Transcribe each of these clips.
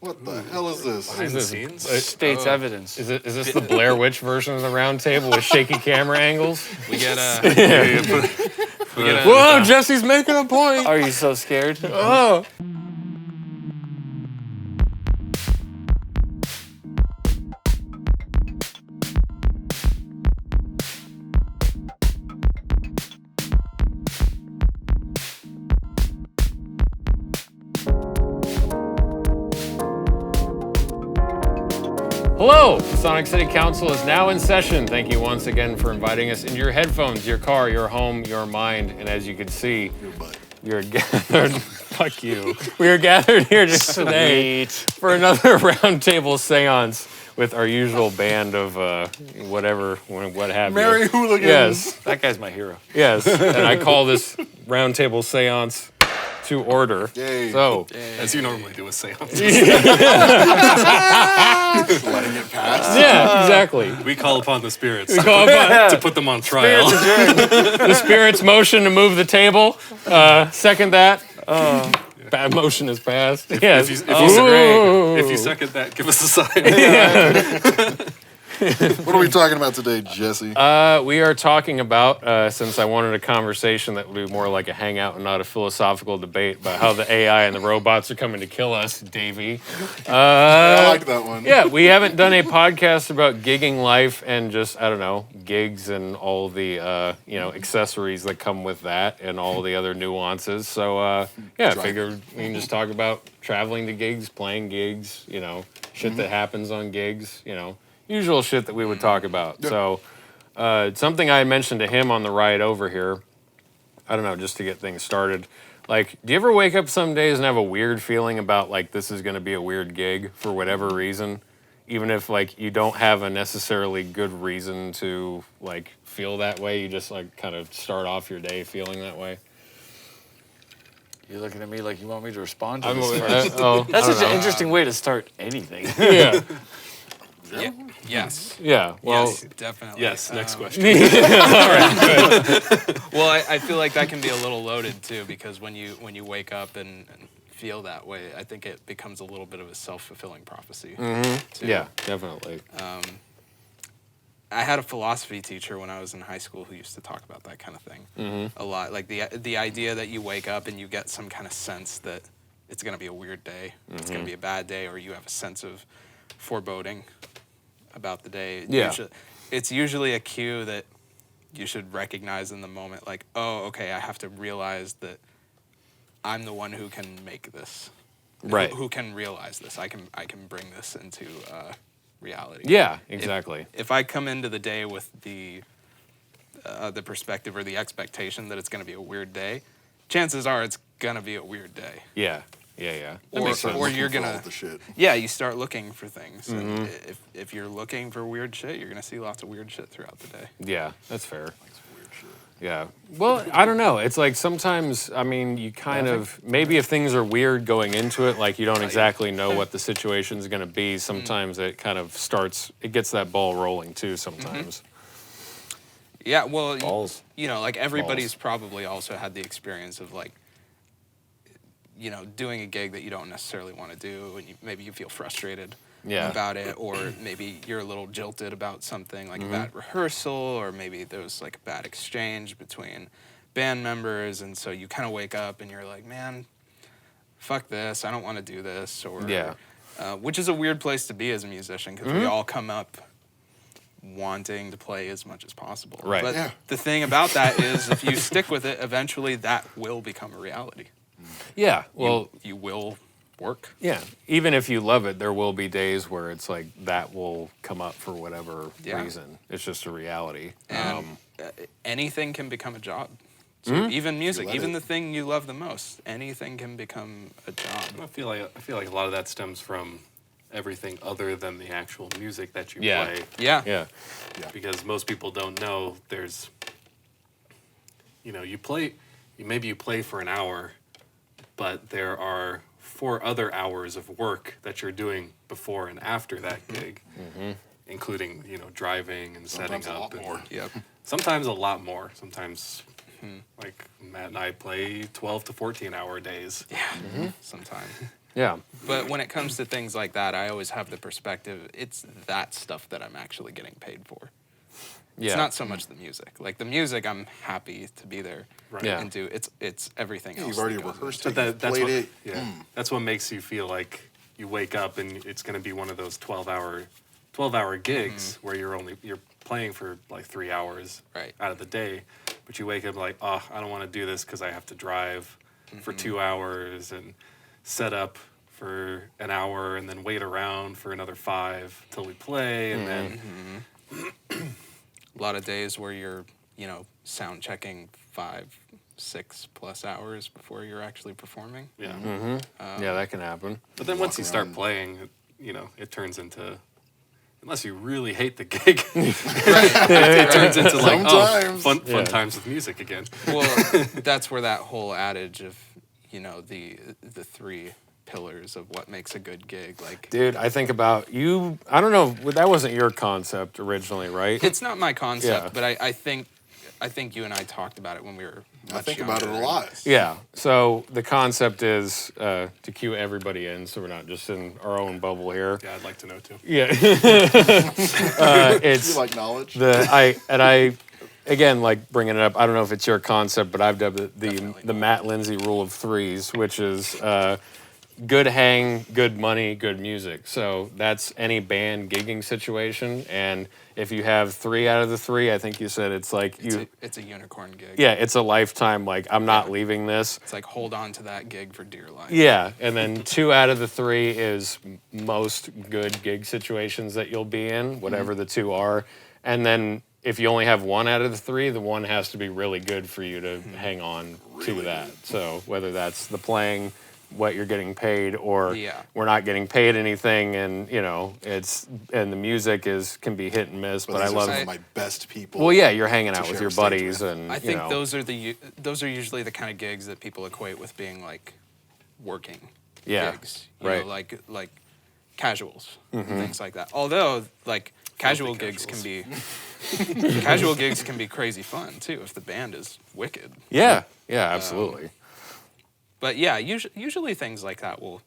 What the hell is this? Behind the scenes? State's evidence. Is this the Blair Witch version of the round table with shaky camera angles? We get Whoa, Jesse's making a point. Are you so scared? Oh. Hello! The Sonic City Council is now in session. Thank you once again for inviting us into your headphones, your car, your home, your mind, and as you can see, Your butt. you're gathered. Fuck you. We are gathered here just today for another roundtable seance with our usual band of what have you. Merry hooligans. Yes, That guy's my hero. yes. And I call this roundtable seance to order. Yay. So, as you normally do with seances. Letting it pass. yeah, exactly. We call upon the spirits We call upon to put them on trial. the spirit's motion to move the table. Second that. Bad motion is passed. Yes. If you second that, give us a sign. What are we talking about today, Jesse? We are talking about, since I wanted a conversation that would be more like a hangout and not a philosophical debate about how the AI and the robots are coming to kill us, Davey. I like that one. Yeah, we haven't done a podcast about gigging life and just, I don't know, gigs and all the, accessories that come with that and all the other nuances. So, I figured we can just talk about traveling to gigs, playing gigs, shit that happens on gigs, usual shit that we would talk about. Yeah. So, something I had mentioned to him on the ride over here, I don't know, just to get things started. Like, do you ever wake up some days and have a weird feeling about, like, this is going to be a weird gig for whatever reason? Even if, like, you don't have a necessarily good reason to, like, feel that way, you just, like, kind of start off your day feeling that way? You're looking at me like you want me to respond to I'm, this. That's such an interesting way to start anything. Yeah. Yeah. Yes. Yeah. Well, Yes, definitely. Yes, next question. all right, good. Well, I feel like that can be a little loaded too, because when you wake up and feel that way, I think it becomes a little bit of a self-fulfilling prophecy. Too. Yeah, definitely. I had a philosophy teacher when I was in high school who used to talk about that kind of thing a lot. Like the idea that you wake up and you get some kind of sense that it's going to be a weird day, it's going to be a bad day, or you have a sense of foreboding about the day. Yeah. It's usually a cue that you should recognize in the moment, like, oh, okay, I have to realize that I'm the one who can make this. Right. Who can realize this. I can bring this into reality. Yeah, exactly. If I come into the day with the perspective or the expectation that it's going to be a weird day, chances are it's going to be a weird day. Yeah. That Or makes sense. you're For all gonna, the shit. yeah, you start looking for things. And if you're looking for weird shit, you're gonna see lots of weird shit throughout the day. Yeah, that's fair. Weird shit. Yeah. Well, I don't know. It's like sometimes, I mean, you kind of, maybe if things are weird going into it, like you don't exactly know what the situation's going to be, sometimes it kind of starts, it gets that ball rolling too sometimes. Yeah, well, Balls. like everybody's probably also had the experience of like, doing a gig that you don't necessarily want to do, and maybe you feel frustrated about it, or maybe you're a little jilted about something, like a bad rehearsal, or maybe there was like a bad exchange between band members, and so you kind of wake up and you're like, man, fuck this, I don't want to do this, or which is a weird place to be as a musician, because we all come up wanting to play as much as possible. Right. But the thing about that is, if you stick with it, eventually that will become a reality. Yeah. Well, you will work. yeah. Even if you love it, there will be days where it's like that will come up for whatever reason. It's just a reality. And anything can become a job. So even music, let even it. the thing you love the most, anything can become a job. I feel like a lot of that stems from everything other than the actual music that you Yeah. play. Yeah. Yeah. Because most people don't know there's, you play for an hour, but there are 4 other hours of work that you're doing before and after that gig, including, driving and Sometimes setting a up. lot more. Yep. Sometimes a lot more. Sometimes, like, Matt and I play 12 to 14 hour days. Yeah. Sometimes. Yeah. But when it comes to things like that, I always have the perspective, it's that stuff that I'm actually getting paid for. Yeah. It's not so much the music. Like the music, I'm happy to be there Yeah. and do. It's everything else. You've already that goes rehearsed into it. But You've that's played what, it. yeah, that's what makes you feel like you wake up and it's going to be one of those 12-hour gigs where you're playing for like 3 hours Right. out of the day, but you wake up like, oh, I don't want to do this because I have to drive for 2 hours and set up for an hour and then wait around for another 5 till we play and then a lot of days where you're, sound checking 5-6+ hours before you're actually performing. yeah. Yeah, that can happen. But then once Walk you start around. playing, it turns into, unless you really hate the gig, it turns into like, Sometimes. fun Yeah. times with music again. Well, that's where that whole adage of, the 3 pillars of what makes a good gig, like Dude, I think about you. I don't know. That wasn't your concept originally, right? it's not my concept, Yeah. but I think you and I talked about it when we were I much think about it a younger. lot. Yeah. So the concept is to cue everybody in, so we're not just in our own bubble here. Yeah, I'd like to know too. Yeah. It's You like knowledge? I again, like bringing it up. I don't know if it's your concept, but I've dubbed it Definitely the not. Matt Lindsay rule of 3s, which is good hang, good money, good music. So that's any band gigging situation. And if you have 3 out of the 3, I think you said it's like It's a unicorn gig. yeah, it's a lifetime. Like I'm not leaving this. It's like hold on to that gig for dear life. Yeah, and then 2 out of the 3 is most good gig situations that you'll be in, whatever the 2 are. And then if you only have 1 out of the 3, the 1 has to be really good for you to hang on to that. So whether that's the playing, what you're getting paid, or Yeah. we're not getting paid anything, and and the music can be hit and miss. But I these are love. some of my best people. Well, yeah, you're hanging out to with share your a stage buddies, with. and I think those are usually the kind of gigs that people equate with being like working Yeah, gigs. right. Like casuals and things like that. Although like casual gigs can be crazy fun too if the band is wicked. yeah, absolutely. But yeah, usually things like that will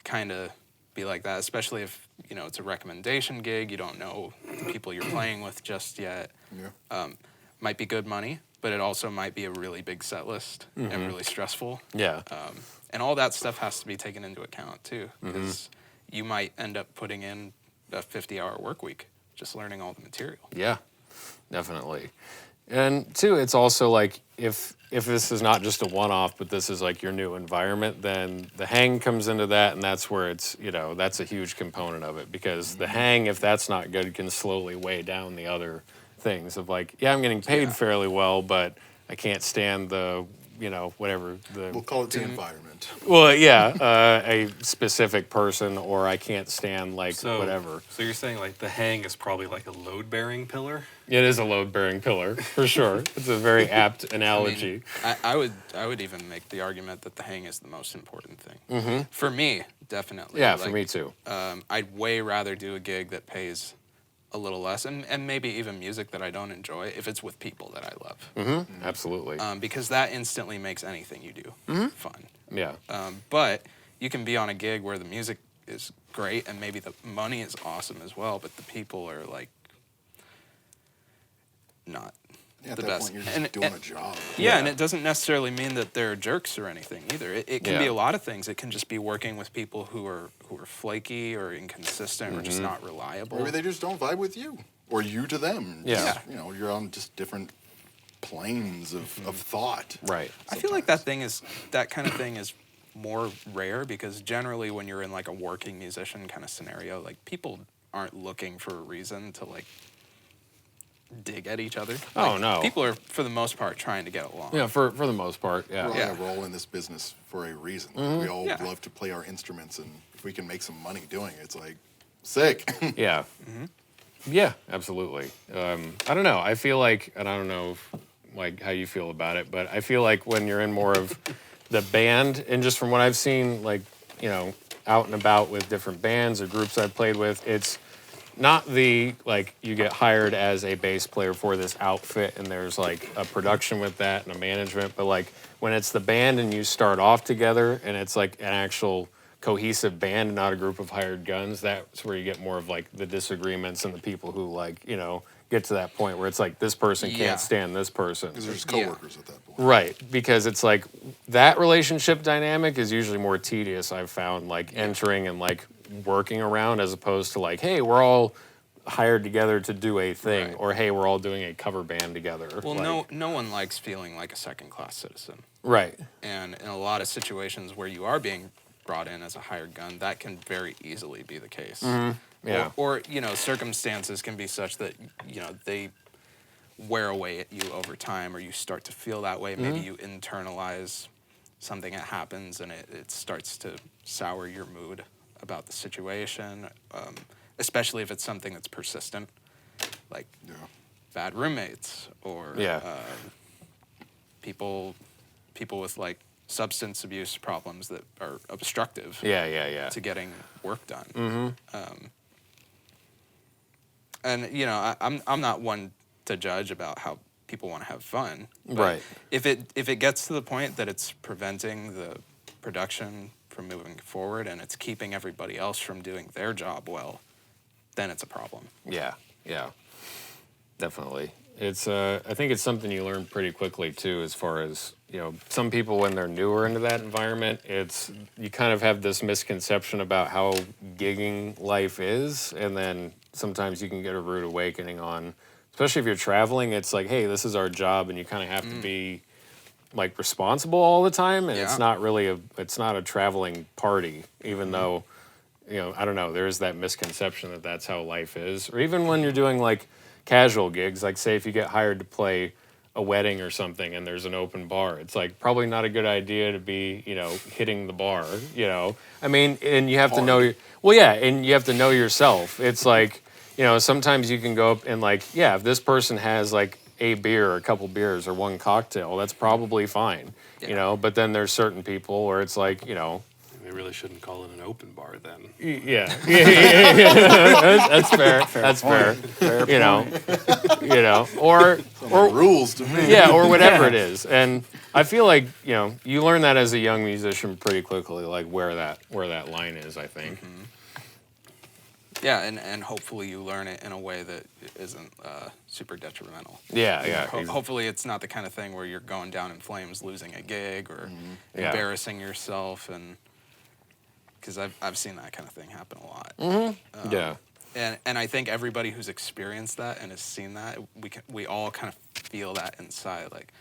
kind of be like that, especially if it's a recommendation gig. You don't know the people you're playing with just yet. Yeah. Might be good money, but it also might be a really big set list and really stressful. Yeah, And all that stuff has to be taken into account too, because you might end up putting in a 50-hour work week just learning all the material. yeah, definitely. And two, it's also like if this is not just a one-off, but this is like your new environment, then the hang comes into that, and that's where it's that's a huge component of it, because the hang, if that's not good, can slowly weigh down the other things of like, yeah, I'm getting paid fairly well, but I can't stand the whatever the We'll call it the environment. well, yeah, a specific person, or I can't stand like whatever. So you're saying like the hang is probably like a load-bearing pillar? It is a load-bearing pillar for sure. It's a very apt analogy. I would even make the argument that the hang is the most important thing. For me, definitely. Yeah, for me too. I'd way rather do a gig that pays a little less, and maybe even music that I don't enjoy if it's with people that I love. Absolutely. Because that instantly makes anything you do fun. Yeah. But you can be on a gig where the music is great and maybe the money is awesome as well, but the people are like not Yeah, at the that best. point, you're just doing a job. Yeah, and it doesn't necessarily mean that they're jerks or anything either. It can be Yeah. a lot of things. It can just be working with people who are flaky or inconsistent or just not reliable. Maybe they just don't vibe with you, or you to them. Yeah. Just, you're on just different planes of thought. Right. I feel like that kind of thing is more rare because generally when you're in like a working musician kind of scenario, like people aren't looking for a reason to like dig at each other. Oh, Like, no. People are for the most part trying to get along. Yeah, for the most part, yeah. We're all Yeah. a role in this business for a reason. We all love to play our instruments, and if we can make some money doing it, it's like sick. Yeah. Yeah, absolutely. I don't know. I feel like, and I don't know like how you feel about it, but I feel like when you're in more of the band, and just from what I've seen, like, out and about with different bands or groups I've played with, it's not the, like, you get hired as a bass player for this outfit and there's like a production with that and a management, but like when it's the band and you start off together and it's like an actual cohesive band, not a group of hired guns, that's where you get more of like the disagreements and the people who like, you know, get to that point where it's like this person Yeah. can't stand this person. Because they're just Yeah. coworkers at that point. Right, because it's like that relationship dynamic is usually more tedious, I've found, like entering and like working around, as opposed to like, hey, we're all hired together to do a thing, Right. or hey, we're all doing a cover band together. Well, like, no one likes feeling like a second-class citizen. Right. And in a lot of situations where you are being brought in as a hired gun, that can very easily be the case. Yeah. Or, you know, circumstances can be such that, you know, they wear away at you over time, or you start to feel that way. Maybe you internalize something that happens, and it starts to sour your mood about the situation, especially if it's something that's persistent, like Yeah. bad roommates or Yeah. people with like substance abuse problems that are obstructive Yeah. to getting work done. And you know, I'm not one to judge about how people want to have fun. But Right. If it gets to the point that it's preventing the production from moving forward and it's keeping everybody else from doing their job well, then it's a problem. Yeah. Definitely. It's I think it's something you learn pretty quickly too, as far as, you know, some people when they're newer into that environment, it's you kind of have this misconception about how gigging life is, and then sometimes you can get a rude awakening on, especially if you're traveling, it's like, hey, this is our job, and you kind of have to be like responsible all the time, and it's Yeah. not really it's not a traveling party, even though, you know, I don't know, there's that misconception that that's how life is. Or even when you're doing like casual gigs, like say if you get hired to play a wedding or something and there's an open bar, it's like probably not a good idea to be, you know, hitting the bar, you know. I mean, and you have to know and you have to know yourself. It's like, you know, sometimes you can go up and like, yeah, if this person has like a beer or a couple beers or one cocktail, that's probably fine, you know. But then there's certain people where it's like, you know, They really shouldn't call it an open bar then. yeah. That's fair. That's fair. You know, or Rules to me. yeah, or whatever it is. And I feel like, you know, you learn that as a young musician pretty quickly, like where that line is, I think. Yeah, and hopefully you learn it in a way that isn't super detrimental. Yeah. Hopefully it's not the kind of thing where you're going down in flames, losing a gig, or Yeah. embarrassing yourself, and because I've seen that kind of thing happen a lot. Yeah. And I think everybody who's experienced that and has seen that, we all kind of feel that inside, like,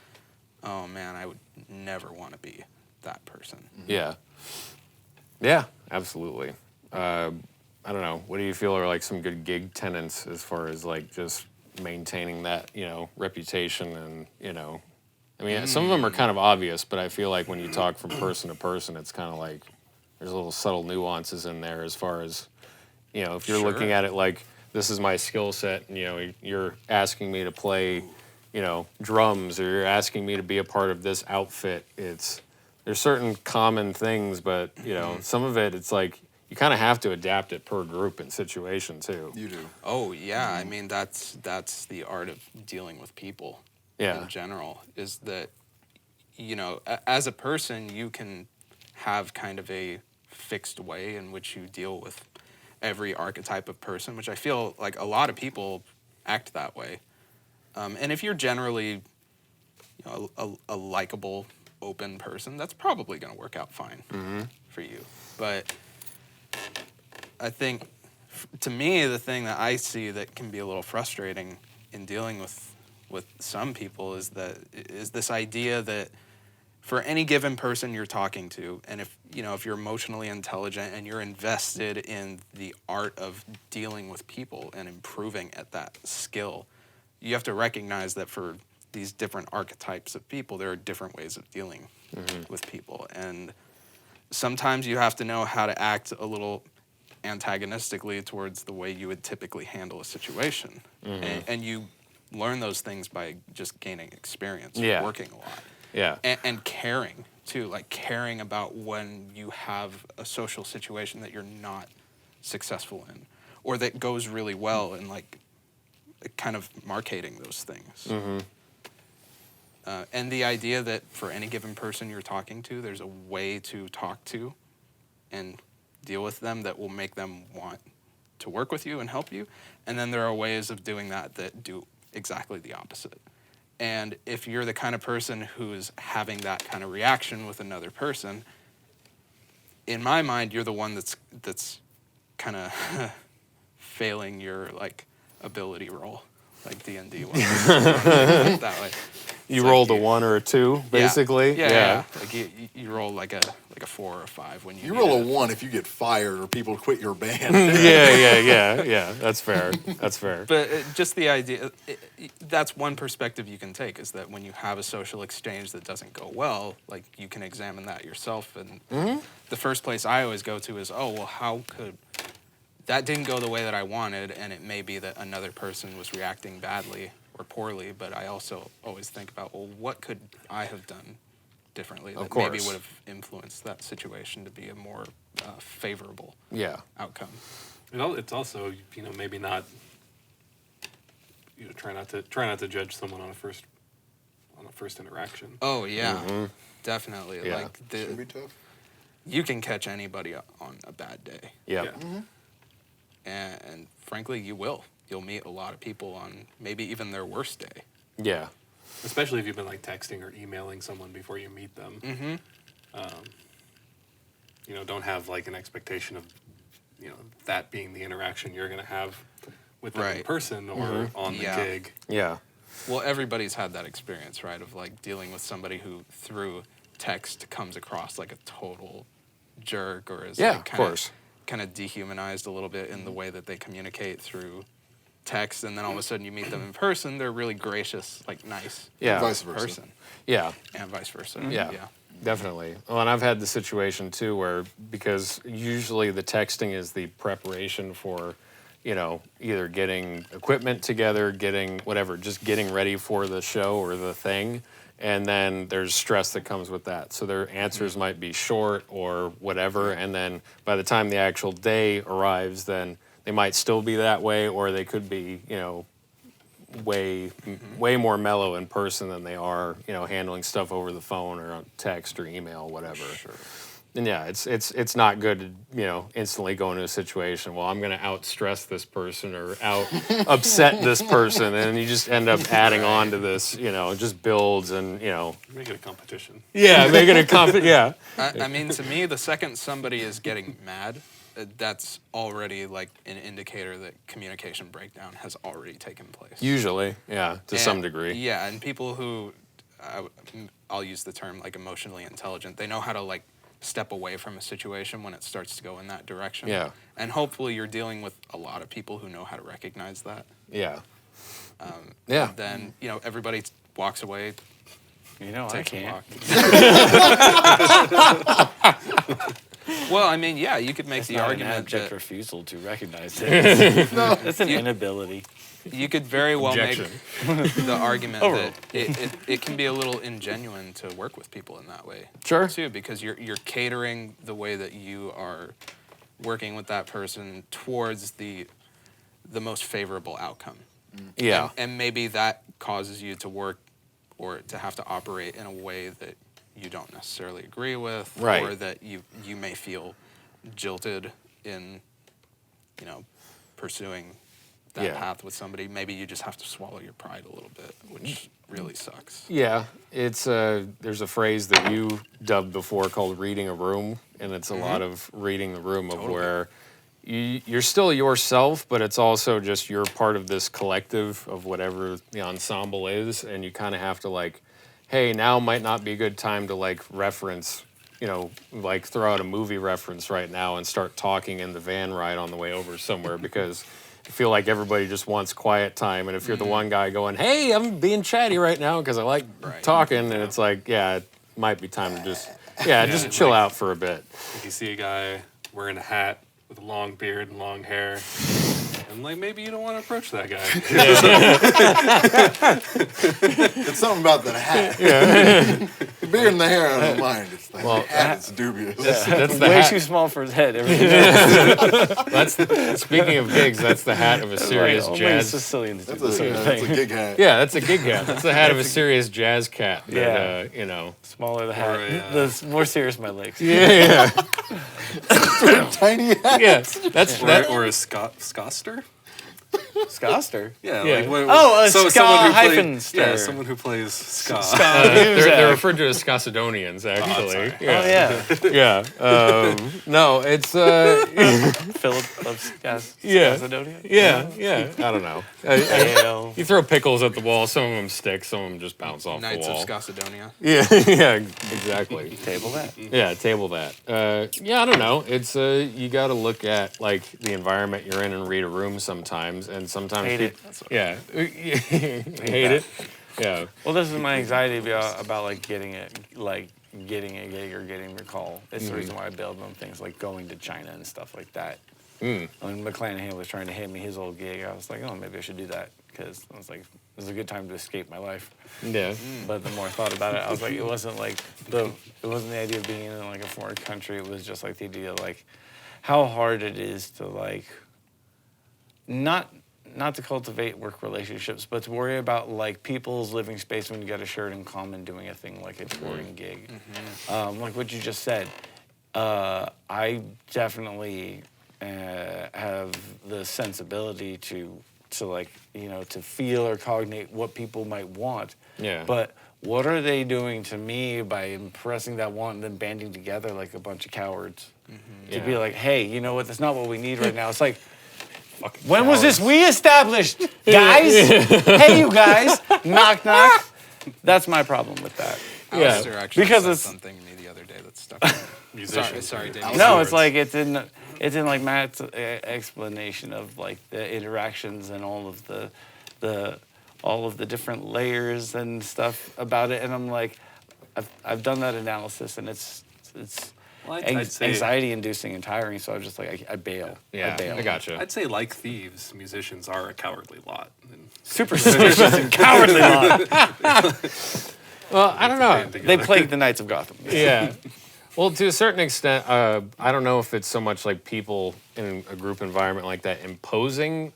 oh man, I would never want to be that person. Yeah. Yeah, absolutely. I don't know. What do you feel are like some good gig tenets as far as like just maintaining that, you know, reputation and, you know, I mean, some of them are kind of obvious, but I feel like when you talk from person to person, it's kind of like there's little subtle nuances in there as far as, you know, if you're looking at it like this is my skill set and, you know, you're asking me to play, you know, drums, or you're asking me to be a part of this outfit, there's certain common things, but, you know, some of it, it's like, you kind of have to adapt it per group and situation too. You do. Oh yeah, I mean that's the art of dealing with people. Yeah. In general, is that, you know, as a person, you can have kind of a fixed way in which you deal with every archetype of person, which I feel like a lot of people act that way. And if you're generally, you know, a likable, open person, that's probably going to work out fine for you. But I think, to me, the thing that I see that can be a little frustrating in dealing with some people is this idea that for any given person you're talking to, and if you're emotionally intelligent and you're invested in the art of dealing with people and improving at that skill, you have to recognize that for these different archetypes of people, there are different ways of dealing with people. And sometimes you have to know how to act a little antagonistically towards the way you would typically handle a situation. And you learn those things by just gaining experience, working a lot. Yeah. And caring, too, like caring about when you have a social situation that you're not successful in, or that goes really well, and like kind of marketing those things. And the idea that for any given person you're talking to, there's a way to talk to and deal with them that will make them want to work with you and help you. And then there are ways of doing that do exactly the opposite. And if you're the kind of person who's having that kind of reaction with another person, in my mind, you're the one that's kind of failing your like ability roll, like D&D was. That way. You rolled a 1 or a 2, basically. Yeah. Like you roll like a 4 or a 5 when you roll a 1 if you get fired or people quit your band. yeah. That's fair. That's fair. But just the idea, that's one perspective you can take, is that when you have a social exchange that doesn't go well, like you can examine that yourself. And the first place I always go to is, oh, well, how could that didn't go the way that I wanted, and it may be that another person was reacting badly or poorly, but I also always think about, well, what could I have done differently that maybe would have influenced that situation to be a more favorable outcome. It's also, maybe not, try not to judge someone on a first interaction. Oh yeah, definitely. Yeah. Like Should be tough. you can catch anybody on a bad day. Yeah. And frankly, you will. You'll meet a lot of people on maybe even their worst day. Yeah. Especially if you've been like texting or emailing someone before you meet them. Don't have like an expectation of, that being the interaction you're going to have with them in person or on the gig. Yeah. Well, everybody's had that experience, right? Of like dealing with somebody who through text comes across like a total jerk or is like kind of dehumanized a little bit in the way that they communicate through text, and then all of a sudden you meet them in person, they're really gracious, like nice Vice versa. person. Yeah. And vice versa. Yeah. Definitely. Well, and I've had the situation too where, because usually the texting is the preparation for, either getting equipment together, getting whatever, just getting ready for the show or the thing. And then there's stress that comes with that. So their answers might be short or whatever. And then by the time the actual day arrives, then they might still be that way, or they could be, way more mellow in person than they are, handling stuff over the phone or on text or email, whatever. Sure. And yeah, it's not good to, instantly go into a situation, well, I'm going to out-stress this person or out-upset this person, and you just end up adding on to this, just builds and, Make it a competition. Yeah, make it a competition, I mean, to me, the second somebody is getting mad, that's already like an indicator that communication breakdown has already taken place. Usually, yeah, to some degree. Yeah, and people who, I'll use the term like emotionally intelligent, they know how to like step away from a situation when it starts to go in that direction. Yeah. And hopefully you're dealing with a lot of people who know how to recognize that. Yeah. Then, everybody walks away. I can't. Well, I mean, yeah, you could make That's the not argument an abject that refusal to recognize it. That's an inability. you could very well Objection. make the argument that it can be a little ingenuine to work with people in that way. Sure. Too, because you're catering the way that you are working with that person towards the most favorable outcome. Yeah. And maybe that causes you to work or to have to operate in a way that you don't necessarily agree with, Right. or that you may feel jilted in, pursuing that path with somebody. Maybe you just have to swallow your pride a little bit, which really sucks. Yeah, it's there's a phrase that you dubbed before called reading a room, and it's a lot of reading the room of where you're still yourself, but it's also just you're part of this collective of whatever the ensemble is, and you kind of have to like, hey, now might not be a good time to like reference, like throw out a movie reference right now and start talking in the van ride on the way over somewhere because I feel like everybody just wants quiet time. And if you're the one guy going, hey, I'm being chatty right now because I like talking, and it's like, yeah, it might be time to just chill out for a bit. If you see a guy wearing a hat with a long beard and long hair, and like maybe you don't want to approach that guy. It's something about that hat. bigger than the hair, I don't mind. It's the hat that's dubious. That's the Way hat. too small for his head. Everything else. Speaking of gigs, that's the hat of a serious Only jazz. Sicilians do That's the same that's a thing. gig hat. Yeah, that's a gig hat. That's the hat of a serious jazz cat. That, Yeah. Smaller the hat, Or the more serious my legs. Yeah. Tiny hat. Yeah. That's that. Or a Scoster? Scoster. Yeah. Yeah. Like, what, Oh, a ska someone who hyphen yeah, stir. someone who plays ska. They're referred to as Scassidonians, actually. sorry. Yeah. No, it's Philip of Yeah. Scassidonia. yeah. I don't know. Ale. You throw pickles at the wall. Some of them stick. Some of them just bounce off Knights the of wall. Scassadonia. Yeah. Exactly. Table that. Yeah, table that. Yeah, I don't know. It's you got to look at like the environment you're in and read a room sometimes, and sometimes Hate it. Yeah, hate it. Yeah. Well, this is my anxiety about like getting a gig or getting the call. It's the reason why I bailed on things like going to China and stuff like that. When McClanahan was trying to hit me his old gig, I was like, oh, maybe I should do that because I was like, this is a good time to escape my life. Yeah. But the more I thought about it, I was like, it wasn't the idea of being in like a foreign country. It was just like the idea of like how hard it is to like not to cultivate work relationships, but to worry about like people's living space when you got a shirt in common doing a thing like a touring gig. Like what you just said, I definitely have the sensibility to like, to feel or cognate what people might want. Yeah. But what are they doing to me by impressing that want and then banding together like a bunch of cowards to be like, hey, you know what? That's not what we need right now. It's like, when was this we established, guys? Hey, you guys. Knock, knock. That's my problem with that. Alistair actually Because said it's- something to me the other day that stuck with me. Sorry, Dave. No, it's like it's in like Matt's explanation of like the interactions and all of the different layers and stuff about it, and I'm like, I've done that analysis, and it's I'd say- anxiety-inducing and tiring. So I was just like, I bail. Yeah. I bail. I gotcha. I'd say, like thieves, musicians are a cowardly lot. And Superstitious and cowardly lot. Well, I don't know. band They together. plagued the Knights of Gotham. Yeah. Well, to a certain extent, I don't know if it's so much like people in a group environment like that imposing,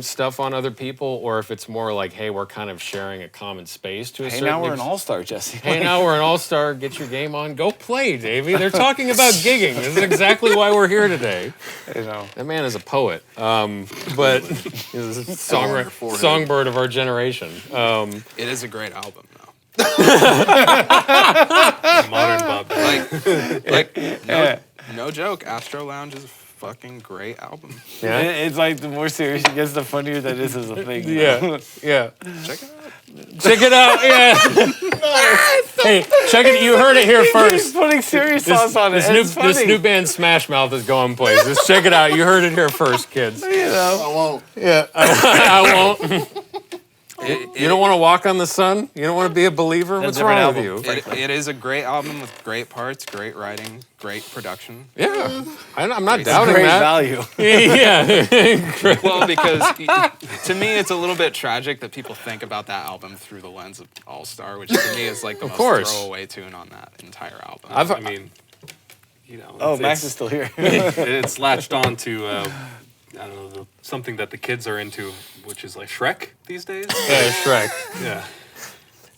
stuff on other people, or if it's more like, hey, we're kind of sharing a common space to a Hey, certain now we're an extent. all-star, Jesse. Hey, now we're an all-star. Get your game on. Go play, Davey. They're talking about gigging. This is exactly why we're here today. That man is a poet, but he's a songbird of our generation. It is a great album, though. Modern Bob. No joke. Astro Lounge is a fucking great album. Yeah. It's like the more serious it gets, the funnier that is as a thing. Yeah. Yeah. Check it out. Check it out. Yeah. Hey, check it. You heard it here He's first. putting serious sauce on it. This and new, it's funny. this new band Smash Mouth is going places. Check it out. You heard it here first, kids. I won't. Yeah. I won't. You don't want to walk on the sun? You don't want to be a believer? What's different wrong album. with you? It is a great album with great parts, great writing, great production. Yeah. I'm not doubting Great that. value. Yeah. Well, because to me, it's a little bit tragic that people think about that album through the lens of All Star, which to me is like the most course. throwaway tune on that entire album. I mean, Oh, Max is still here. it's latched on to, I don't know, something that the kids are into, which is like Shrek these days. Yeah, Shrek. Yeah.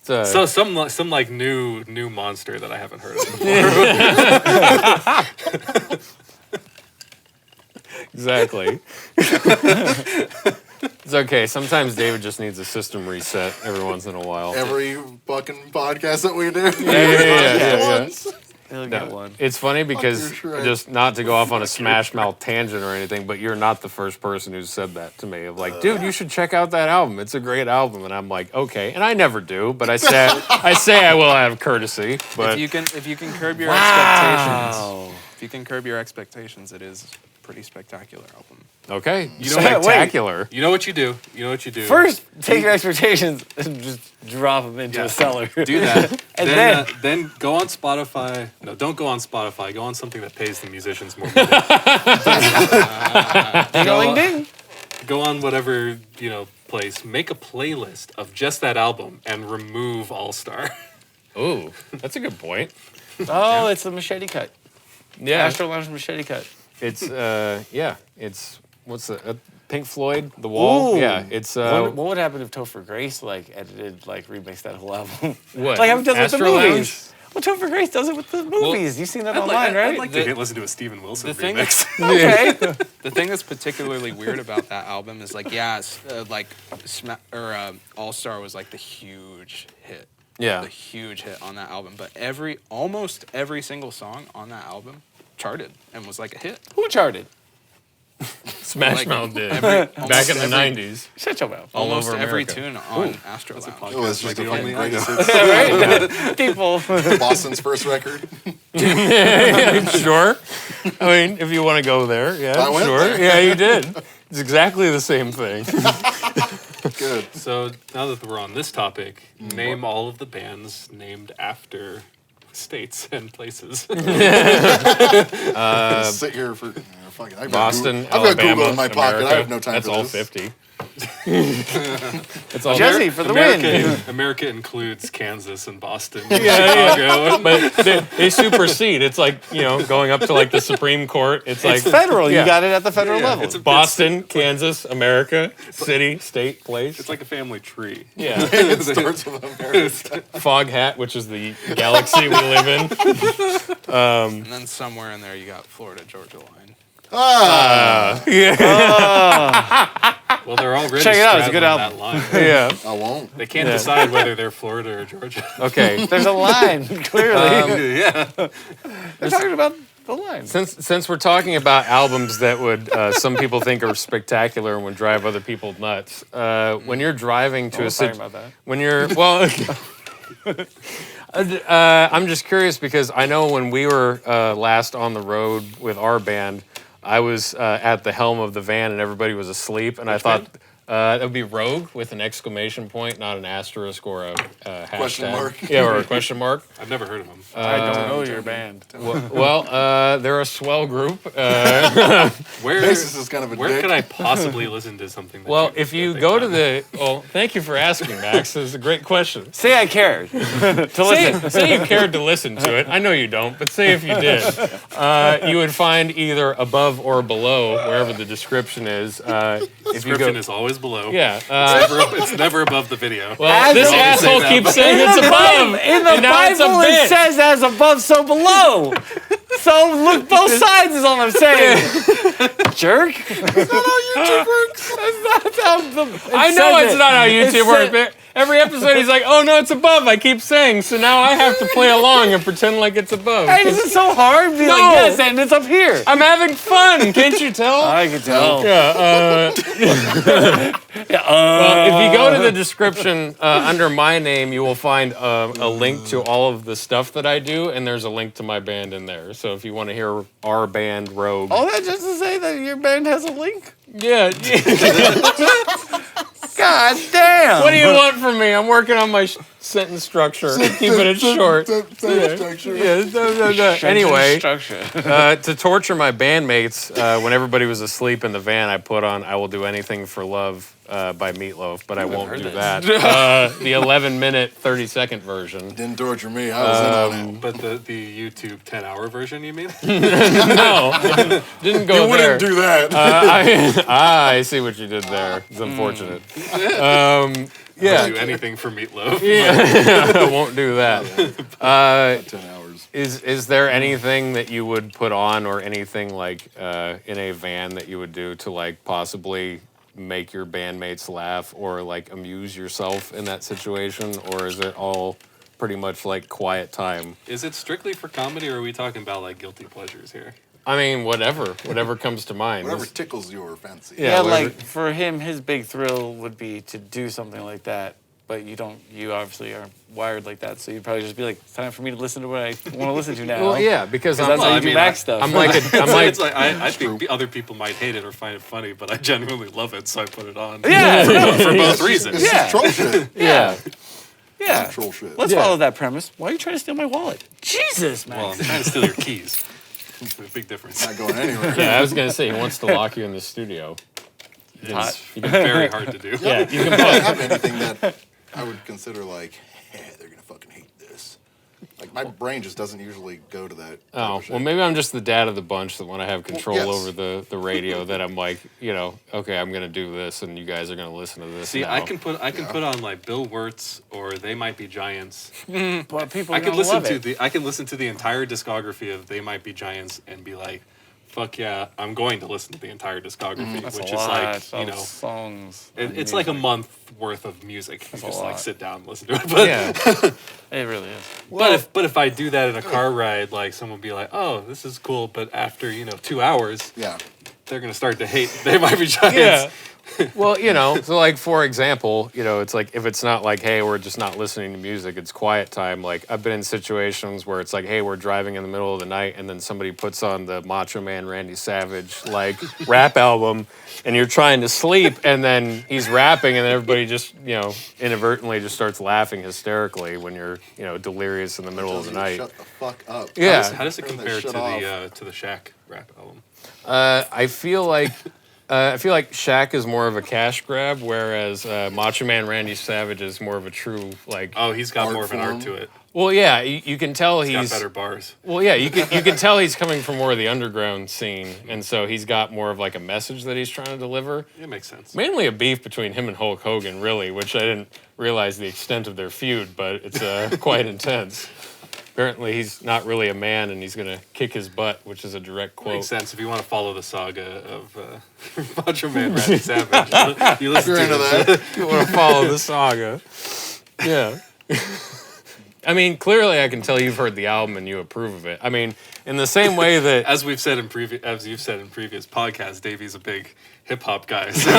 It's, So some like new monster that I haven't heard of before. exactly. It's okay. Sometimes David just needs a system reset every once in a while. Every fucking podcast that we do. Yeah. He'll get one. It's funny because your Shrek. just not to go off on a Smash Mouth tangent or anything, but you're not the first person who's said that to me. Of like, dude, you should check out that album. It's a great album, and I'm like, okay. And I never do, but I say I will have courtesy. But if you can curb your expectations, it is a pretty spectacular album. okay, You know what? spectacular. You know what you do. First, take your expectations and just drop them into a cellar. Do that. And then go on Spotify. No, don't go on Spotify. Go on something that pays the musicians more money. Ding-a-ling-ding. Go on whatever, place. Make a playlist of just that album and remove All Star. Ooh, that's a good point. Oh, it's the machete cut. Yeah, Astro Lounge machete cut. it's it's what's the Pink Floyd, The Wall. Ooh. Yeah, it's What would happen if Topher Grace remixed that whole album? what? Like how he does it with the Astro movies. Lounge? Well, Topher Grace does it with the movies. You've seen that online, right? I'd like to listen to a Steven Wilson the thing remix. Okay. The thing that's particularly weird about that album is like, yeah, it's, All Star was like the huge hit. Yeah. The huge hit on that album. But almost every single song on that album charted and was like a hit. Who charted? Smash Like, Mouth did every- back in the almost '90s. Shut your mouth. All Almost over every America. tune on Astro Lounge. It was just Like a the fucking only greatest idea. hits. People. Boston's first record. Sure. I mean, if you want to go there, yeah, I went sure. there. Yeah, you did. It's exactly the same thing. Good. So now that we're on this topic, name all of the bands named after states and places. Sit here for fucking. I've got Boston, Google, I've got Alabama, Google in my pocket. America. I have no time That's for all this. 50. That's all. Jesse for the win. America includes Kansas and Boston, Yeah. Chicago. But they supersede. It's like, going up to like the Supreme Court. It's like It's federal. Yeah. You got it at the federal level. It's Boston, Kansas, America, city, state, place. It's like a family tree. Yeah. It starts with America. Fog Hat, which is the galaxy we live in. And then somewhere in there you got Florida Georgia line. Well, they're already Check it out, it's a good straddling that line. Yeah. I won't. They can't decide whether they're Florida or Georgia. Okay. There's a line, clearly. Yeah. They're talking about the line. Since we're talking about albums that would some people think are spectacular and would drive other people nuts, when you're driving to a talking city, about that. when you're I'm just curious because I know when we were last on the road with our band, I was at the helm of the van and everybody was asleep, and I thought that would be Rogue with an exclamation point, not an asterisk or a hashtag. Question mark. Yeah, or a question mark. I've never heard of them. I don't know your band. Well, they're a swell group. Where Bassist is kind of a where dick. can I possibly listen to something? That Well, if you that go they to the... Well, thank you for asking, Max. It's a great question. Say I cared to listen. Say you cared to listen to it. I know you don't, but say if you did. You would find either above or below, wherever the description is. If you description go... is always below. Yeah. It's never above the video. Well, this always say asshole that, keeps but- saying it's above. In the and now it's a Bible, it bit. says as above, so below. So look both sides is all I'm saying. Jerk. That's not how YouTube works. That's not how I know it's not how YouTube works. But every episode, he's like, "Oh no, it's above." I keep saying, so now I have to play along and pretend like it's above. Hey, this is so hard. Be No. like, yes, and it's up here. I'm having fun. Can't you tell? I can tell. Yeah. Well, if you go to the description under my name, you will find a link to all of the stuff that I do, and there's a link to my band in there. So if you want to hear our band, Rogue. All that just to say that your band has a link? Yeah. God damn. What do you want from me? I'm working on my sentence structure. Keeping it short. Yeah. Anyway, to torture my bandmates, when everybody was asleep in the van, I put on "I Will Do Anything for Love" by Meatloaf, but I won't do that. The 11-minute, 30-second version. Didn't torture me. I was in on it. But the YouTube 10-hour version, you mean? No, didn't go You there. wouldn't do that. I see what you did there. It's unfortunate. Yeah. Do anything for Meatloaf. I won't do that. 10 hours. Is there anything that you would put on or anything like in a van that you would do to like possibly make your bandmates laugh or like amuse yourself in that situation, or is it all pretty much like quiet time? Is it strictly for comedy, or are we talking about like guilty pleasures here? I mean, whatever comes to mind. Whatever tickles your fancy. Yeah, whatever. like for him, his big thrill would be to do something like that. But you obviously are wired like that, so you'd probably just be like, it's time for me to listen to what I want to listen to now. Well, yeah, because I'm that's how you I do mean, Mac stuff. I'm like It's like I think other people might hate it or find it funny, but I genuinely love it, so I put it on. yeah, For both reasons. It's Yeah. just troll shit. yeah. yeah. Troll shit. Let's Yeah. follow that premise. Why are you trying to steal my wallet? Jesus, man. Well, I'm trying to steal your keys. It's a big difference. Not going anywhere. Yeah, I was gonna say he wants to lock you in the studio. It's very hard to do. Yeah, you can I put have anything that I would consider like, hey, they're gonna fucking hate this. Like my brain just doesn't usually go to that. type Oh, of shit. well, maybe I'm just the dad of the bunch that when I have control yes. over the radio, that I'm like, okay, I'm gonna do this, and you guys are gonna listen to this. See, now. I can put on like Bill Wirtz or They Might Be Giants. But people I are can gonna listen love to it. I can listen to the entire discography of They Might Be Giants and be like, fuck yeah, I'm going to listen to the entire discography, That's which a is lot like, of songs. it's like a month worth of music. You a just like lot. sit down and listen to it. But, Yeah. It really is. but if I do that in a car ride, like someone will be like, oh, this is cool, but after 2 hours, Yeah. they're gonna start to hate They Might Be Giants. Yeah. Well, so like for example, it's like if it's not like, hey, we're just not listening to music, it's quiet time. Like I've been in situations where it's like, hey, we're driving in the middle of the night, and then somebody puts on the Macho Man Randy Savage like rap album, and you're trying to sleep, and then he's rapping, and then everybody just inadvertently just starts laughing hysterically when you're delirious in the middle of the night. Shut the fuck up. Yeah. How does it Turn that compare shit to off. the Shaq rap album? I feel like Shaq is more of a cash grab, whereas Macho Man Randy Savage is more of a true like. Oh, he's got Art more of an form? art to it. Well, yeah, you can tell He's he's got better bars. Well, yeah, you can tell he's coming from more of the underground scene, and so he's got more of like a message that he's trying to deliver. It makes sense. Mainly a beef between him and Hulk Hogan, really, which I didn't realize the extent of their feud, but it's quite intense. Apparently, he's not really a man, and he's gonna kick his butt, which is a direct quote. Makes sense if you want to follow the saga of Macho Man Randy Savage. You listen You're to into this. that. You want to follow the saga? Yeah. I mean, clearly, I can tell you've heard the album and you approve of it. I mean, in the same way that As you've said in previous podcasts, Davey's a big hip hop guy. So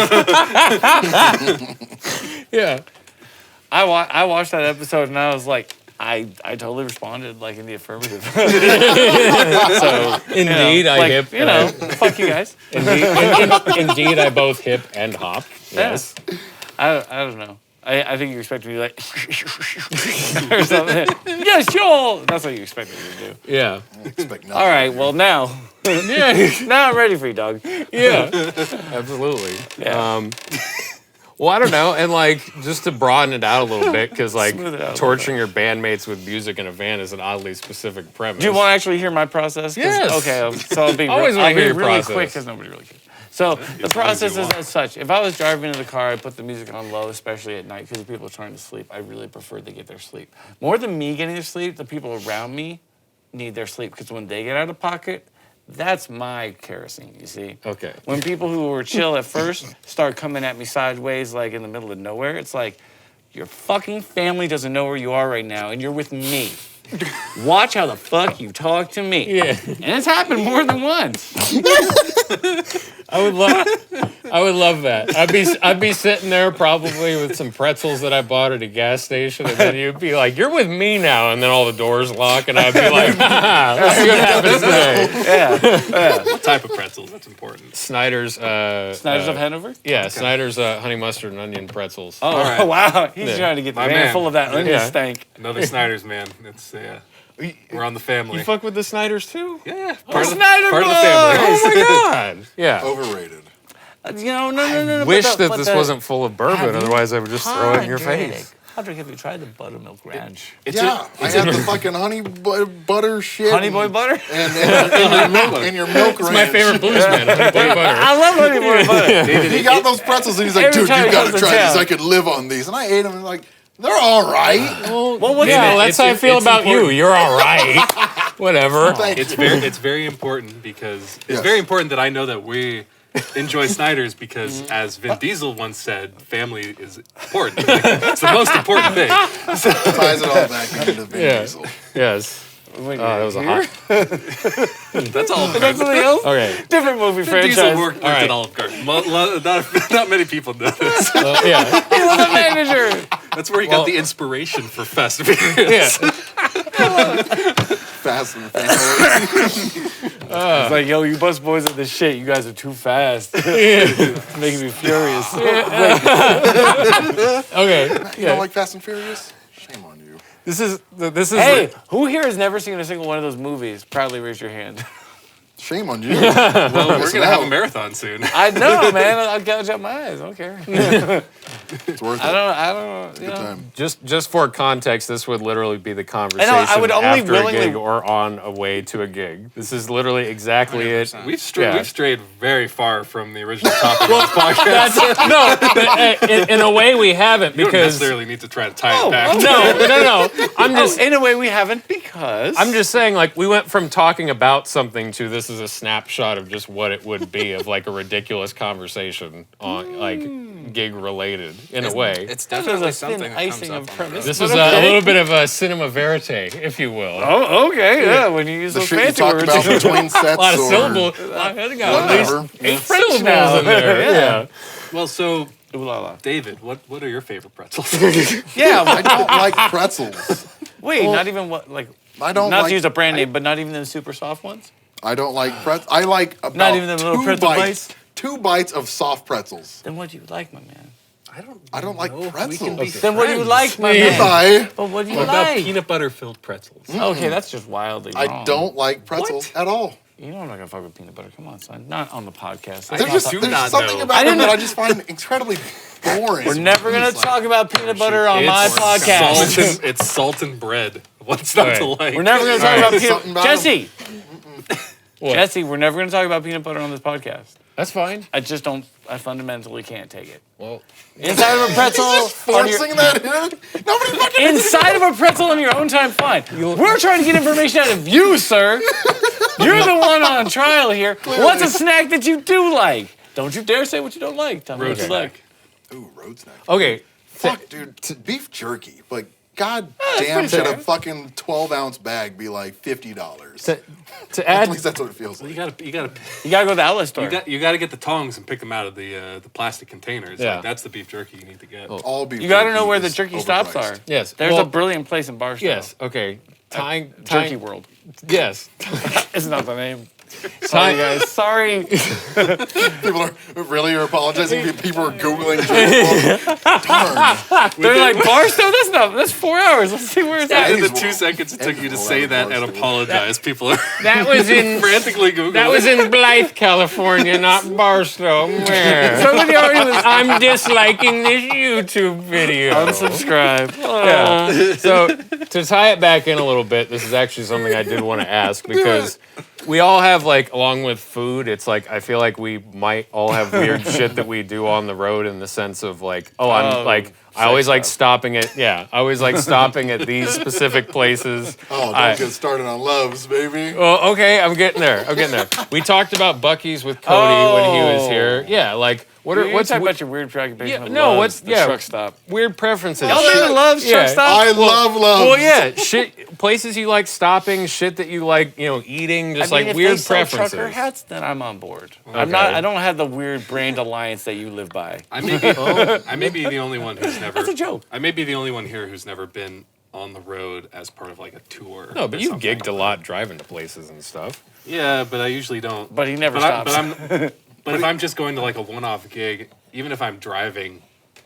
yeah. I watched that episode and I was like, I totally responded like in the affirmative. So Indeed, I hip. fuck you guys. Indeed, I both hip and hop. Yes. I don't know. I think you expect me to be like or something. Yes, sure. That's what you expect me to do. Yeah. Expect nothing. All right. Well, now I'm ready for you, dog. Yeah. Absolutely. Yeah. Well, I don't know, and like just to broaden it out a little bit, because like Smooth it out a little torturing your bandmates with music in a van is an oddly specific premise. Do you want to actually hear my process? 'Cause- Yes. Okay. So I'll be Always wanna I'll be hear your really process. quick because nobody really cares. So the process is as such. If I was driving in the car, I put the music on low, especially at night, because people are trying to sleep. I really prefer they get their sleep. More than me getting their sleep, the people around me need their sleep, because when they get out of pocket, that's my kerosene, you see? Okay. When people who were chill at first start coming at me sideways, like in the middle of nowhere, it's like, your fucking family doesn't know where you are right now, and you're with me. Watch how the fuck you talk to me. Yeah. And it's happened more than once. I would love that. I'd be sitting there probably with some pretzels that I bought at a gas station, and then you'd be like, "You're with me now," and then all the doors lock, and I'd be like, "Let's see what happens today." what type of pretzels? That's important. Snyder's. Snyder's of Hanover? Yeah, Snyder's honey mustard and onion pretzels. Oh, right. wow. He's Yeah. trying to get the My van man. full of that onion Yeah. stank. Another Snyder's man. It's we're on the family. You fuck with the Snyders too? Yeah, Snyder part of the boys! family. Oh my god! Yeah. Overrated. No. Wish but that this wasn't full of bourbon, Have you- otherwise I would just throw it in your Patrick, face. Patrick, have you tried the buttermilk ranch? Yeah, I had the fucking honey butter shit. Honey boy butter? And your milk, and your milk It's my favorite blues man, honey boy butter. I love honey boy butter. He got those pretzels and he's like, Every dude, time you he gotta comes to try these. town. I could live on these. And I ate them and like, they're all right. Well, what's Yeah, that? that's how I feel about you. You're all right. Whatever. Thank It's you. very important because it's Yes. very important that I know that we enjoy Snyder's because, as Vin Diesel once said, family is important. Like, it's the most important thing. Ties it all back into Vin Yeah. Diesel. Yes. Wait, That was a hot. That's all. That's something else? Okay. Different movie Vin Diesel franchise. worked All right. at Olive Garden. Not many people know this. Yeah. He was a manager. That's where he got the inspiration for Fast and Furious. Yeah. Fast and Furious. It's like, yo, you bus boys are the shit. You guys are too fast. It's making me furious. Okay. You don't like Fast and Furious? Shame on you. This is Hey, who here has never seen a single one of those movies? Proudly raise your hand. Shame on you. Well, we're gonna have a marathon soon. I know, man. I'll gouge out my eyes. I don't care. It's worth it. I don't. Good time. Just for context, this would literally be the conversation I would only after willingly- a gig or on a way to a gig. This is literally exactly it. 100%. We've Yeah. strayed very far from the original topic of this podcast. No, but in a way we haven't You don't because necessarily need to try to tie it back. no. I'm just In a way, we haven't because I'm just saying, like, we went from talking about something to this is a snapshot of just what it would be of like a ridiculous conversation on like gig related in a way. It's This definitely is a thin something that icing comes of up on the premise. road. This is a little bit of a cinema verite, if you will. Oh, okay. Yeah, when you use The those shit you fancy talk words. about between sets A lot of or syllables. I think at least whatever. 8 syllables in there. Yeah. Well, so Ooh la la. David, what are your favorite pretzels? Yeah. I don't like pretzels. Wait, not even what like. I don't Not like. to use a brand name, but not even the super soft ones. I don't like pretzels. I like about Not even the little 2 pretzel bites. bites? 2 bites of soft pretzels. Then what do you like, my man? I don't like pretzels. Then what do you like, my man? I But what do you What about like? peanut butter filled pretzels? Okay, that's just wildly wrong. I don't like pretzels at all. You know I'm not gonna fuck with peanut butter. Come on, son. Not on the podcast. There's just do there's not something know. about them that I just find incredibly boring. We're never gonna talk about peanut butter on my It's podcast. it's salt and bread. What's not to like? We're never gonna talk All about right. peanut. Something about Jesse, What? Jesse, we're never gonna talk about peanut butter on this podcast. That's fine. I just don't. I fundamentally can't take it. Well, Inside of a pretzel, on your, Forcing that in? Nobody fucking. inside of a pretzel on your own time, fine. We're trying to get information out of you, sir. You're the one on trial here. What's a snack that you do like? Don't you dare say what you don't like. Tell me Road what you snack. like. Ooh, road snack. okay. Fuck, dude. Beef jerky. Like, god pretty damn, should fair. a fucking 12-ounce bag be like $50? To At add least that's what it feels You like. gotta You gotta go to the outlet store. you gotta get the tongs and pick them out of the plastic containers. Yeah. Like, that's the beef jerky you need to get. All beef You gotta jerky know where the is jerky stops overpriced. are. yes. There's well, a brilliant place in Barstow. yes. Okay. Tying Jerky World. Yes. It's not the name. Sorry, guys. Sorry. People are really are apologizing. People are Googling jerky. Darn. They're like, Barstow? That's 4 hours. Let's see where it's at. In the Eddie's 2 World. seconds it took you to Eddie's say World, that and Barstow. apologize, people are That was in frantically Googling. that was in Blythe, California, not Barstow. Where? Somebody already was I'm disliking this YouTube video. unsubscribed. Yeah. So to tie it back in a little bit, this is actually something I did want to ask because we all have like, along with food, it's like I feel like we might all have weird shit that we do on the road in the sense of like, I always like stopping at I always like stopping at these specific places. Oh, don't get started on loves, baby. Well, okay, I'm getting there. We talked about Buc-ee's with Cody when he was here. Yeah, like What's what's about your weird preoccupation? Yeah, with no, Love's, what's- the yeah. truck stop? weird preferences? Y'all been to Love's Yeah. truck stop? I love loves. Well, yeah, shit, places you like stopping, shit that you like, eating, just I mean, like if weird they sell preferences. trucker hats, then I'm on board. Okay. I don't have the weird brand alliance that you live by. I may be the only one who's never. That's a joke. I may be the only one here who's never been on the road as part of like a tour. No, but or you've something. gigged a lot driving to places and stuff. Yeah, but I usually don't. But he never But stops. But if I'm just going to like a one-off gig, even if I'm driving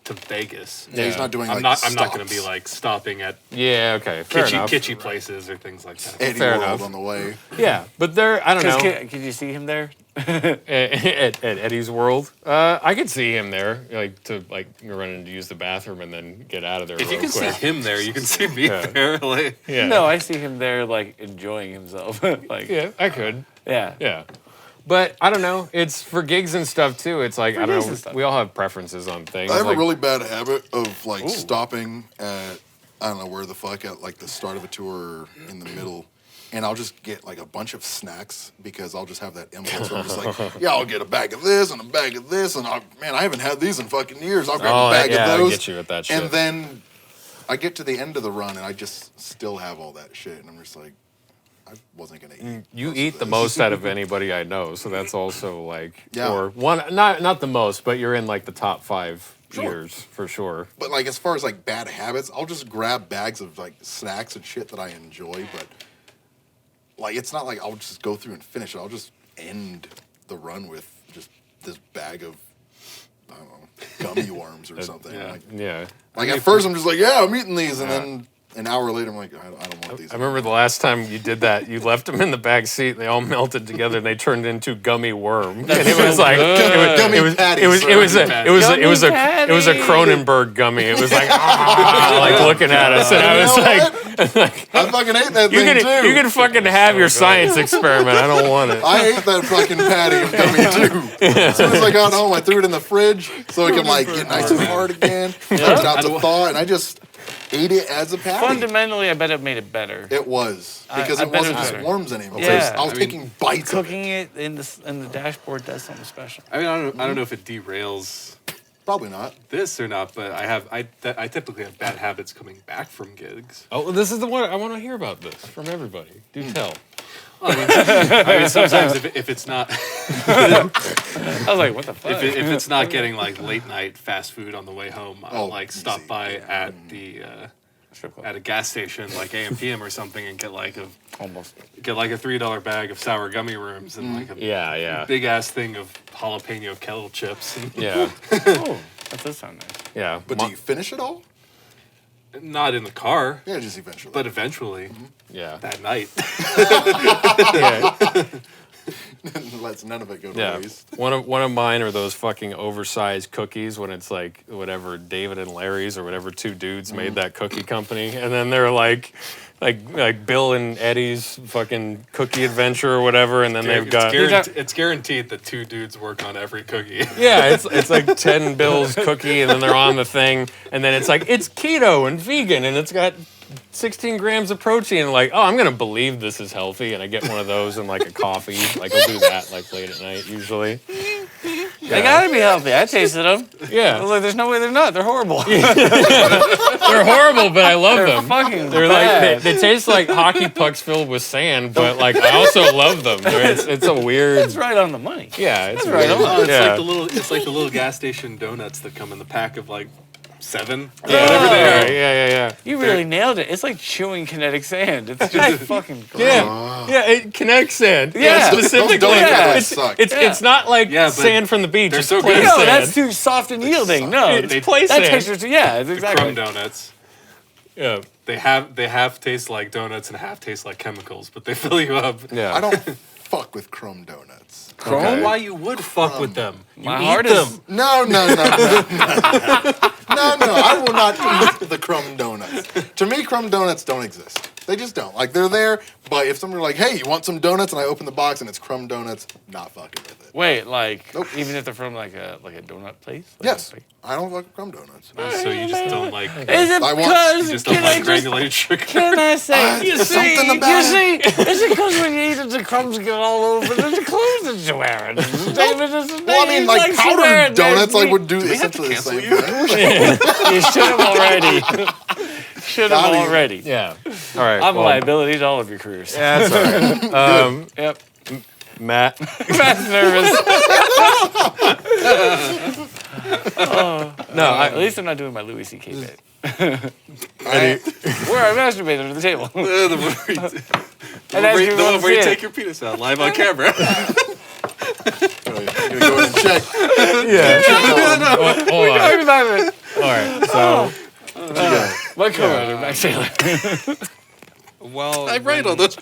to Vegas, Yeah, he's not doing I'm like not going to be stops. like stopping at Yeah, okay, fair enough. kitschy places or things like that. Eddie Fair World enough. on the way. Yeah, but there, I don't know. Could you see him there? at Eddie's World, I could see him there, like to like run in to use the bathroom and then get out of there. If you real can quick. see him there, you can see me Yeah. there. Like, Yeah. No, I see him there like enjoying himself. like Yeah, I could. yeah. Yeah. But I don't know. It's for gigs and stuff too. It's like, I gigs don't and know. stuff. We all have preferences on things. I have like, a really bad habit of like stopping at I don't know where the fuck at like the start of a tour or in the middle, and I'll just get like a bunch of snacks because I'll just have that impulse where I'm just like, yeah, I'll get a bag of this and a bag of this, and man, I haven't had these in fucking years. I'll grab Oh, a bag yeah, of I those. get you with that shit. And then I get to the end of the run and I just still have all that shit, and I'm just like, I wasn't gonna eat. You most eat of the this. most out of anybody I know, so that's also like, Yeah. or one, not the most, but you're in like the top 5 years for sure. But like as far as like bad habits, I'll just grab bags of like snacks and shit that I enjoy, but like it's not like I'll just go through and finish it. I'll just end the run with just this bag of I don't know, gummy worms or something. yeah. Like Yeah. at first I'm just like, yeah, I'm eating these, and then An hour later, I'm like, I don't want these. I remember the last time you did that, you left them in the back seat, and they all melted together, and they turned into gummy worm. And it was like Gummy patties. it was a Cronenberg gummy. It was like like looking at us, and I was like, I fucking ate that thing too. You can fucking have your science experiment. I don't want it. I ate that fucking patty of gummy too. As soon as I got home, I threw it in the fridge so it could like get nice and hard again. Left it out to thaw, and I just ate it as a patty. Fundamentally, I bet it made it better. It was because I it bet wasn't it was swarms anymore. Yeah. I was taking bites. Cooking it in the dashboard does something special. I mean, I don't know if it derails Probably not. this or not, but I typically have bad habits coming back from gigs. Oh, well, this is the one I want to hear about this from everybody. Do tell. Well, I mean, sometimes if it's not, I was like, what the fuck? if it's not getting like late night fast food on the way home, I'll like stop easy. by at the at a gas station like AM/PM or something and get like a $3 bag of sour gummy worms and like a Yeah. big ass thing of jalapeno kettle chips. Yeah. Oh, that does sound nice. Yeah. But do you finish it all? Not in the car, Yeah, just eventually. but eventually Yeah. that night. Yeah. Lets none of it go to Yeah. waste. One of mine are those fucking oversized cookies when it's like whatever David and Larry's or whatever two dudes made that cookie company, and then they're like Bill and Eddie's fucking cookie adventure or whatever, and then they've got It's guaranteed that two dudes work on every cookie. yeah, it's like 10 Bill's cookie, and then they're on the thing, and then it's like it's keto and vegan, and it's got 16 grams of protein. And like, oh, I'm gonna believe this is healthy, and I get one of those and like a coffee. Like I'll do that like late at night usually. They gotta be healthy. I tasted them. I Yeah, was like, there's no way they're not. They're horrible. they're horrible, but I love them. Fucking They're bad. like they taste like hockey pucks filled with sand, but like I also love them. It's a weird. That's right on the money. Yeah, it's right weird. on. Oh, Yeah. it's like the little gas station donuts that come in the pack of like 7. Yeah, Whatever they are. yeah. You really nailed it. It's like chewing kinetic sand. It's just fucking gross. Yeah, kinetic sand. Yeah. Specifically. Those donuts Yeah. guys suck. It's not like Yeah, but sand from the beach. they're It's so plain good. No, sand. that's too soft and yielding. No, It's play that sand. texture's it's exactly. Crumb donuts. Yeah. They half taste like donuts and half taste like chemicals, but they fill you up. Yeah. I don't fuck with crumb donuts. I don't know why you would fuck with them. You My eat heart them. is- No. I will not eat the crumb donuts. To me, crumb donuts don't exist. They just don't. Like, they're there, but if somebody like, hey, you want some donuts? And I open the box and it's crumb donuts, not fucking with it. Wait, like Nope. even if they're from like a donut place? Like Yes. like- I don't fuck with crumb donuts. So you just don't like. Is it I want- because You just don't like granulated sugar. Can I say? There's something about is it because when you eat it, the crumbs get all over the clothes that you're wearing? Well, I mean, like powdered donuts, like would do essentially the same thing. You should have already. Should have Got you. already. Yeah. All right. I'm a well, liability to all of your careers. Yeah, that's all right. Yep. Matt. Matt's nervous. No, At least I'm not doing my Louis C.K. bit. I- Where I masturbate under the table. The one where you take your penis out live on camera. You're gonna go in and check. Yeah. Hold on. Talk about it. All right. So. My co-writer, Max Taylor. Well, I write all those.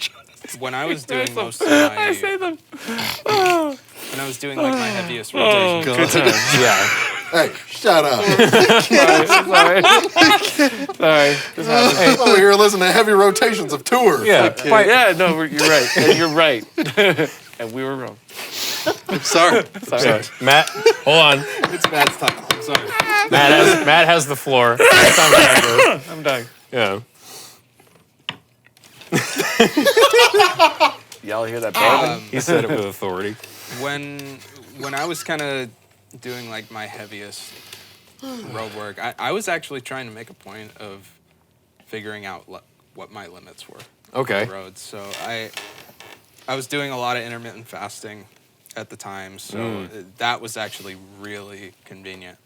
when I was doing most of I my say them. when I was doing like my heaviest rotation. Good times. Yeah. Hey, shut up. Sorry. Sorry. This happened. Over here listening to heavy rotations of tour. Yeah. Yeah, no, you're right. And you're right. And we were wrong. I'm sorry. Sorry. Matt, hold on. It's Matt's time. I'm sorry. Matt has the floor. I'm done. Yeah. Y'all hear that bang? He said it with authority. when I was kind of doing like my heaviest road work, I was actually trying to make a point of figuring out what my limits were Okay. on the road. So I was doing a lot of intermittent fasting at the time, so that was actually really convenient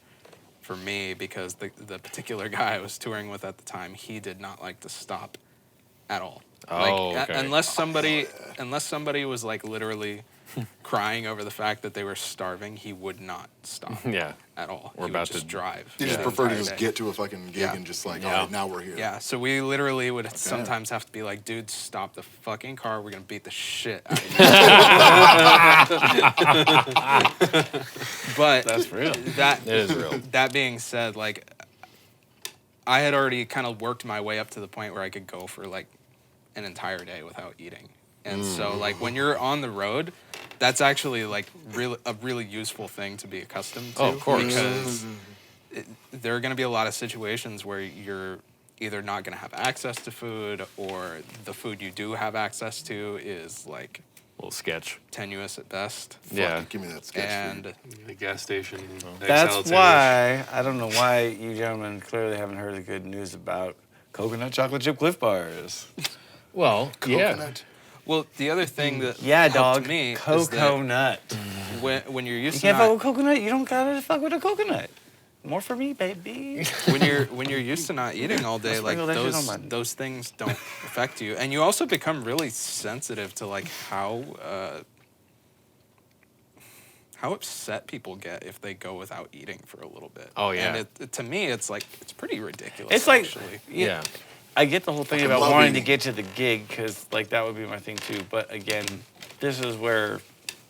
for me because the particular guy I was touring with at the time, he did not like to stop at all. Oh, okay. Unless somebody was like literally crying over the fact that they were starving, he would not stop. Yeah. At all. We're He about would just to drive. You just the prefer to entire just day. get to a fucking gig and just like, all right, now we're here. Yeah, so we literally would sometimes have to be like, dude, stop the fucking car. We're going to beat the shit out of you. But That's real. That It is real. That being said, like, I had already kind of worked my way up to the point where I could go for like an entire day without eating. And so like when you're on the road, that's actually like a really useful thing to be accustomed to. Oh, of course. Because there are going to be a lot of situations where you're either not going to have access to food, or the food you do have access to is like Little sketch. tenuous at best. Yeah. Fuck, give me that sketch And food. The gas station. egg That's salad sandwich. why I don't know why you gentlemen clearly haven't heard the good news about coconut chocolate chip Cliff Bars. Well, Coconut. well, the other thing that Yeah, helped dog. me is Coconut. that when you're You used to can't fuck not, with coconut. You don't gotta fuck with a coconut. More for me, baby. when you're used to not eating all day, like sprinkle that shit on my- those things don't affect you, and you also become really sensitive to like how upset people get if they go without eating for a little bit. Oh, yeah. And to me, it's like it's pretty ridiculous. It's like, actually. Yeah. I get the whole thing Fucking about love wanting eating. to get to the gig because, like, that would be my thing too. But again, this is where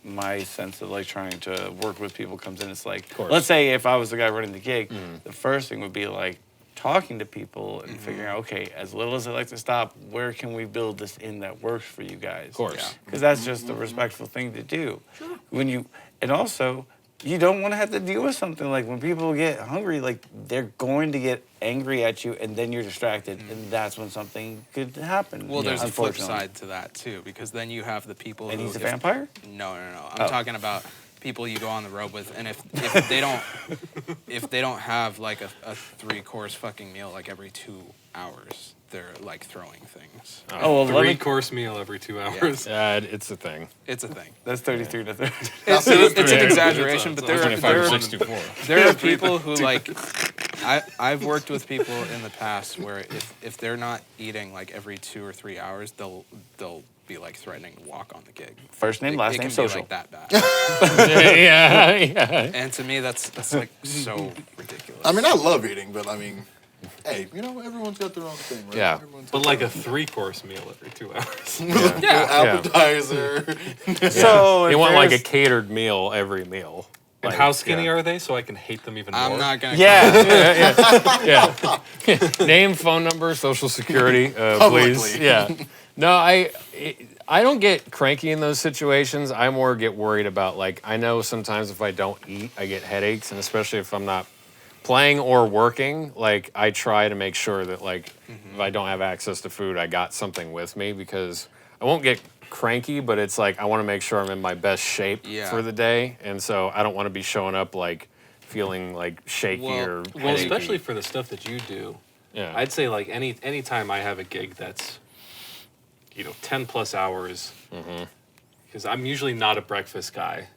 my sense of like trying to work with people comes in. It's like, course. let's say if I was the guy running the gig, the first thing would be like talking to people and figuring out, okay, as little as I like to stop, where can we build this in that works for you guys? Of course. Yeah. Because that's just a respectful thing to do. Sure. And also, you don't want to have to deal with something like when people get hungry, like they're going to get angry at you, and then you're distracted, and that's when something could happen. Well, there's a flip unfortunately. side to that too, because then you have the people And who he's a if- vampire? No. I'm talking about people you go on the road with, and if they don't have like a 3-course fucking meal like every 2 hours, they're like throwing things. Oh, well, let me. 3-course meal every 2 hours. It's a thing. It's a thing. That's 33 to 30. It's an exaggeration, but there are 25 to 64. there are people who like I've worked with people in the past where if they're not eating like every 2 or 3 hours, they'll be like threatening to walk on the gig. First name, last it name, can social. Be like that bad. yeah. And to me, that's like so ridiculous. I mean, I love eating, but I mean, hey, you know, everyone's got their own thing, right? Yeah. Everyone's But got like their a 3-course meal every 2 hours. own appetizer. So You if want like a there's- catered meal every meal. And Like, how skinny yeah. are they so I can hate them even more? I'm not gonna. Yeah. Yeah. Name, phone number, social security, please. Publicly. Yeah. No, I don't get cranky in those situations. I more get worried about like I know sometimes if I don't eat, I get headaches, and especially if I'm not playing or working, like I try to make sure that like if I don't have access to food, I got something with me because I won't get cranky, but it's like I want to make sure I'm in my best shape for the day, and so I don't want to be showing up like feeling like shaky or Well, headachy. especially for the stuff that you do. Yeah. I'd say like any time I have a gig that's 10 plus hours, because I'm usually not a breakfast guy,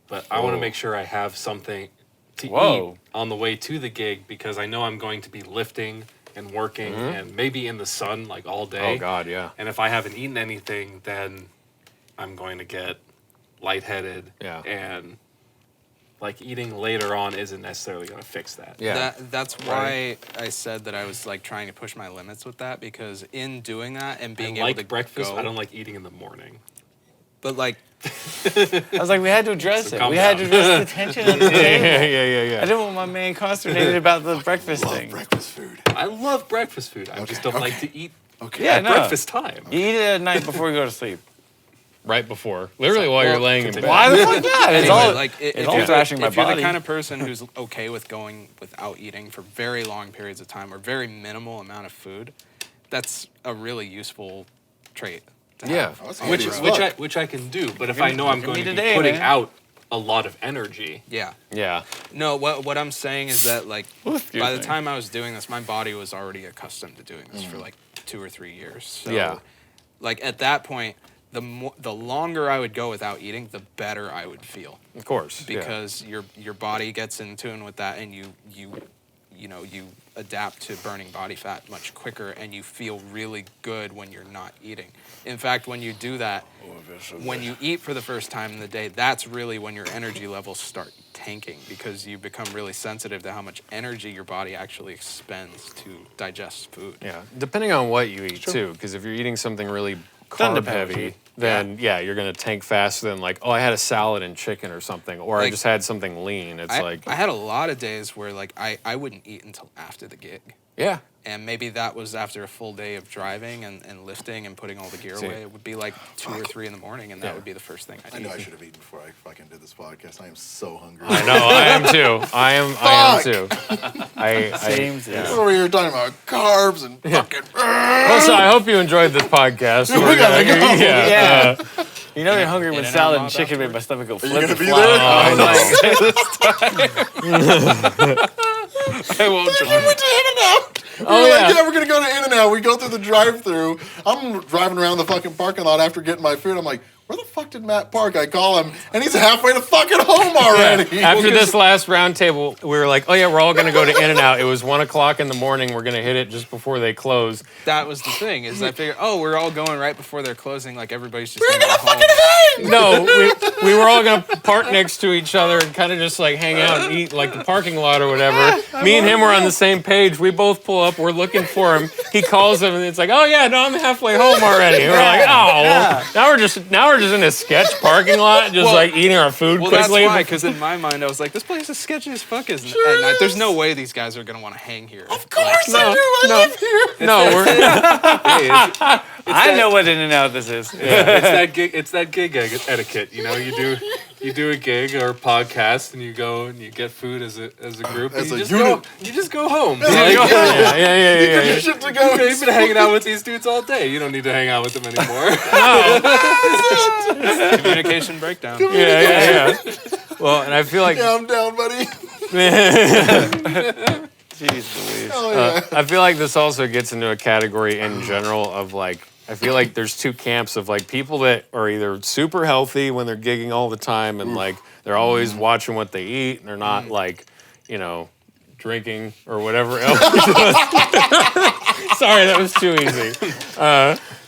but I want to make sure I have something to eat on the way to the gig because I know I'm going to be lifting and working and maybe in the sun like all day. Oh God, yeah. And if I haven't eaten anything, then I'm going to get lightheaded. Yeah. And like eating later on isn't necessarily going to fix that. Yeah. That's why I said that I was like trying to push my limits with that, because in doing that and being I able like to breakfast. go, I don't like eating in the morning. but like I was like, we had to address So it. calm We had down. to address the tension of the table. yeah. I didn't want my man consternated about the breakfast Love thing. breakfast food. I love breakfast food. I just don't like to eat Okay. Yeah, at no. breakfast time. You eat it at night before you go to sleep. Right before, literally while you're laying in bed. Why the fuck not? It's anyway, all like it's all thrashing my if you're body. the kind of person who's okay with going without eating for very long periods of time or very minimal amount of food, that's a really useful trait to Yeah. have. That's on Which the handy road. as fuck. which I can do, but if I know I'm look at going me to be today, putting man. out a lot of energy, Yeah. Yeah. No, what I'm saying is that like Excuse by the me. time I was doing this, my body was already accustomed to doing this for like 2 or 3 years. So Yeah. like at that point, the longer I would go without eating, the better I would feel, Of course. because your body gets in tune with that, and you you adapt to burning body fat much quicker, and you feel really good when you're not eating. In fact, when you do that, when you eat for the first time in the day, that's really when your energy levels start tanking, because you become really sensitive to how much energy your body actually expends to digest food. Yeah, depending on what you eat too, because if you're eating something really carb heavy, then you're gonna tank faster than like, oh, I had a salad and chicken or something, or I just had something lean. It's I had a lot of days where like I wouldn't eat until after the gig. Yeah. And maybe that was after a full day of driving and lifting and putting all the gear away. It would be like 2 or 3 in the morning, and that would be the first thing I'd eat. I know I should have eaten before I fucking did this podcast. I am so hungry. I know, I am too. I am too. Same. We're over here talking about carbs and fucking. Also, I hope you enjoyed this podcast. We gotta go. Yeah. You know you're hungry when salad and chicken made my stomach go flip. You gonna be there? I won't. We went to In-N-Out. We're gonna go to In-N-Out. We go through the drive-through. I'm driving around the fucking parking lot after getting my food. I'm like, where the fuck did Matt park? I call him, and he's halfway to fucking home already. After this last round table, we were like, oh yeah, we're all going to go to In-N-Out. It was 1 o'clock in the morning. We're going to hit it just before they close. That was the thing, is I figured, we're all going right before they're closing, like everybody's just We're gonna gonna go fucking hang. No, we were all going to park next to each other and kind of just like hang out and eat like the parking lot or whatever. Me and him were on the same page. We both pull up. We're looking for him. He calls him and it's like, oh yeah, no, I'm halfway home already. And we're like, now we're just in a sketch parking lot, just like eating our food Well, quickly. that's why, because in my mind I was like, this place is sketchy as fuck. At night. There's no way these guys are gonna want to hang here. Of course I do. I live here. No, we're I know what In-N-Out this is. It's that gig etiquette. You do a gig or a podcast, and you go and you get food as a group. As and a you unit. just go home. yeah. Shit to go. You've been hanging out with these dudes all day. You don't need to hang out with them anymore. Communication breakdown. Yeah. Well, and I feel like Yeah, I'm down, buddy. Jeez Louise. Oh, yeah. I feel like this also gets into a category in general of like, I feel like there's 2 camps of like people that are either super healthy when they're gigging all the time and like they're always watching what they eat and they're not like, drinking or whatever else. Sorry, that was too easy.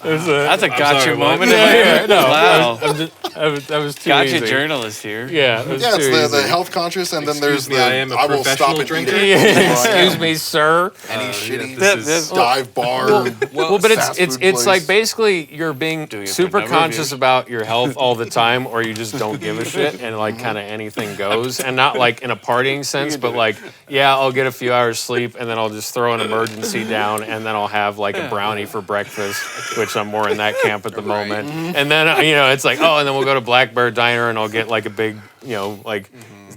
That's a gotcha moment. No, Wow. that was too Gotcha easy. journalist here. Yeah, it was Yeah, too it's the easy. health conscious, and then there's Excuse me, I am a I will stop professional and drinker. eat it. Excuse me, sir. Any shitty this is- dive bar. Well, but fast it's food like place. basically you're being your super number conscious reviews. about your health all the time, or you just don't give a shit and like kind of anything goes, and not like in a partying sense, but like I'll get a few hours sleep and then I'll just throw an emergency down and then I'll have like a brownie for breakfast, which I'm more in that camp at the moment, and then it's like and then we'll go to Black Bear Diner and I'll get like a big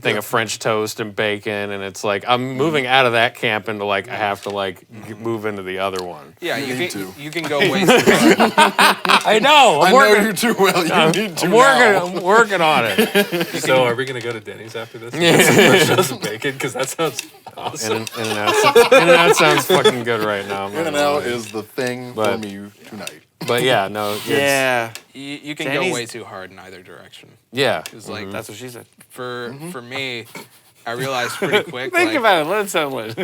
thing of French toast and bacon, and it's like I'm moving out of that camp into like I have to like move into the other one. Yeah, need to. you can go way too far. I know. I know you too well. You need to I'm working on it. So, are we gonna go to Denny's after this? Get some some bacon, because that sounds awesome. In-N-Out sounds fucking good right now. I'm not gonna In-N-Out lie. is the thing But- for me tonight. But yeah, no. It's, Yeah. You can Denny's- go way too hard in either direction. Yeah. Because like That's what she said. for me, I realized pretty quick. Think like, about it. Let it sound like.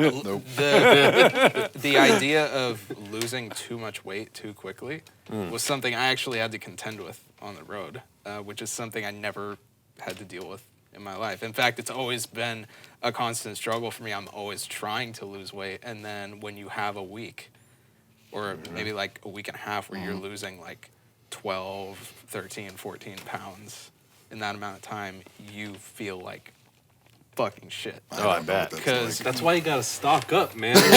the idea of losing too much weight too quickly was something I actually had to contend with on the road, which is something I never had to deal with in my life. In fact, it's always been a constant struggle for me. I'm always trying to lose weight, and then when you have a week, or maybe like a week and a half where you're losing like 12, 13, 14 pounds in that amount of time, you feel like fucking shit. Oh, I bet. Because That's why you gotta stock up, man. Stock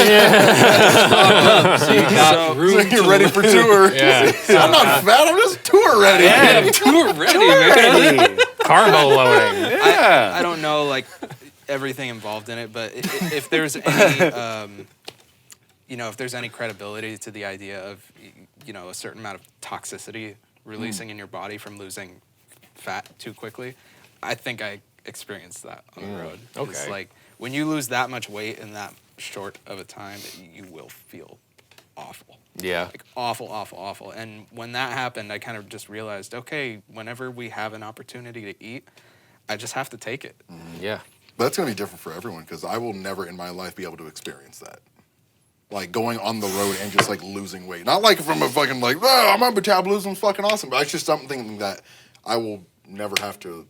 up so you got room You're to ready for tour. Yeah. I'm not fat. I'm just tour ready. Yeah, tour ready, man. Carbo loading. I don't know like everything involved in it, but if there's any if there's any credibility to the idea of a certain amount of toxicity releasing in your body from losing fat too quickly, I think I experienced that on the road. Okay. It's like when you lose that much weight in that short of a time, you will feel awful. Yeah. Like awful. And when that happened, I kind of just realized, okay, whenever we have an opportunity to eat, I just have to take it. Yeah. But that's going to be different for everyone because I will never in my life be able to experience that. Like going on the road and just like losing weight. Not like from a fucking like, oh, my metabolism's fucking awesome. But it's just something that I will never have to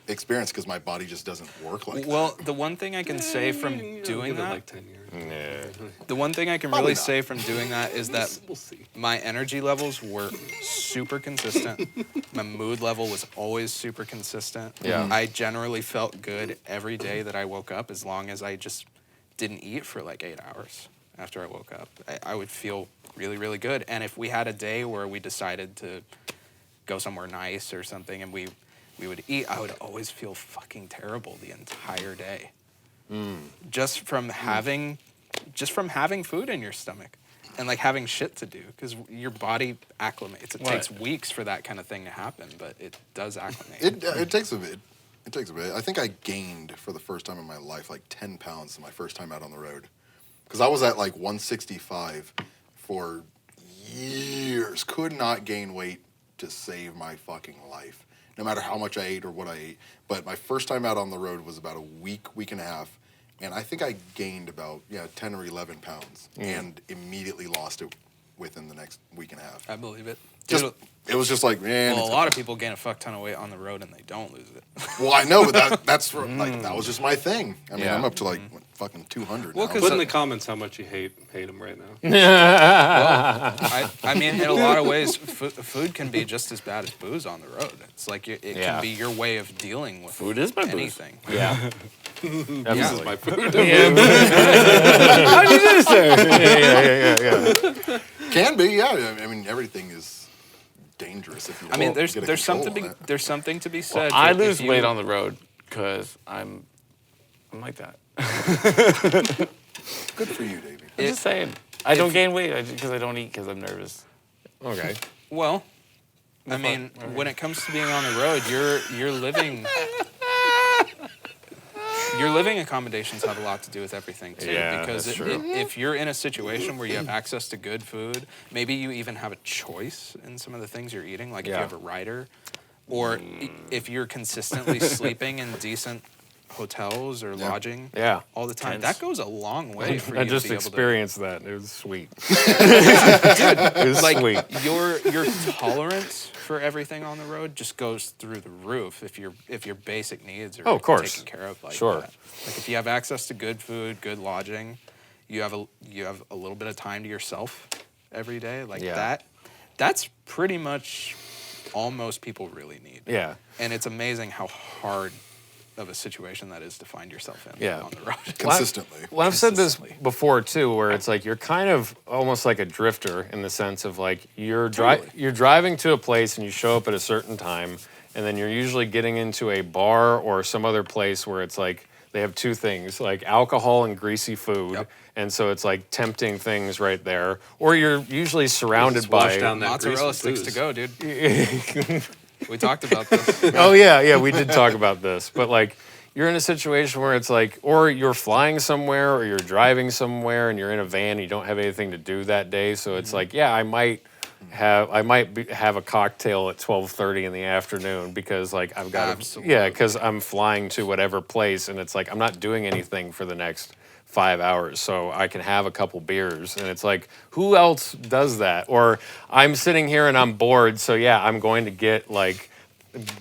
experience because my body just doesn't work like that. Well, the one thing I can say from doing that, like 10 years. the one thing I can Probably really not. say from doing that is that We'll see. my energy levels were super consistent. My mood level was always super consistent. Yeah. I generally felt good every day that I woke up as long as I just didn't eat for like 8 hours after I woke up. I would feel really, really good. And if we had a day where we decided to go somewhere nice or something and we would eat, I would always feel fucking terrible the entire day. Just from having food in your stomach and like having shit to do because your body acclimates. It takes weeks for that kind of thing to happen, but it does acclimate. It takes a bit. It takes a bit. I think I gained for the first time in my life like 10 pounds my first time out on the road. Because I was at like 165 for years. Could not gain weight to save my fucking life. No matter how much I ate or what I ate. But my first time out on the road was about a week and a half. And I think I gained about 10 or 11 pounds. And immediately lost it within the next week and a half. I believe it. It was just like, man. Well, a lot of people gain a fuck ton of weight on the road and they don't lose it. Well, I know, but that's like that was just my thing. I mean, Yeah. I'm up to like fucking 200 Well, now. 'cause Put in the comments how much you hate him right now. Well, I mean, in a lot of ways, food can be just as bad as booze on the road. It's like it Yeah. can be your way of dealing with Food is my booze. anything. Yeah. This is Absolutely. my food. How did you do this, sir? Yeah. Can be, yeah. I mean, everything is dangerous if you. I mean, get a there's control something on it. there's something to be said. I that if lose you- weight on the road because I'm like that. Good for you, Davey. I'm just saying. I don't gain weight because I don't eat because I'm nervous. Okay. Well, I mean, when it comes to being on the road, your living accommodations have a lot to do with everything too. Yeah, because that's true. if you're in a situation where you have access to good food, maybe you even have a choice in some of the things you're eating. Like if you Yeah. have a rider, or if you're consistently sleeping in decent hotels or lodging Yeah. all the time, Tents. that goes a long way for you I to just be able to. experienced that. It was sweet. It was Like sweet. your tolerance for everything on the road just goes through the roof if your basic needs are Oh, of course. taken care of like Sure. that. Like if you have access to good food, good lodging, you have a little bit of time to yourself every day. Like Yeah. that's pretty much all most people really need. Yeah. And it's amazing how hard of a situation that is to find yourself in Yeah. on the road. Consistently. Well, I've said this Consistently. before too, where it's like you're kind of almost like a drifter in the sense of like you're driving to a place and you show up at a certain time, and then you're usually getting into a bar or some other place where it's like they have two things, like alcohol and greasy food. Yep. And so it's like tempting things right there. Or you're usually surrounded Just wash by down that Mozzarella grease with sticks to booze. go, dude. We talked about this. Oh yeah, we did talk about this. But like you're in a situation where it's like, or you're flying somewhere or you're driving somewhere and you're in a van and you don't have anything to do that day. So it's like, yeah, I might have a cocktail at 12:30 in the afternoon because like I've got Absolutely. because I'm flying to whatever place and it's like I'm not doing anything for the next 5 hours, so I can have a couple beers. And it's like, who else does that? Or I'm sitting here and I'm bored, so yeah, I'm going to get like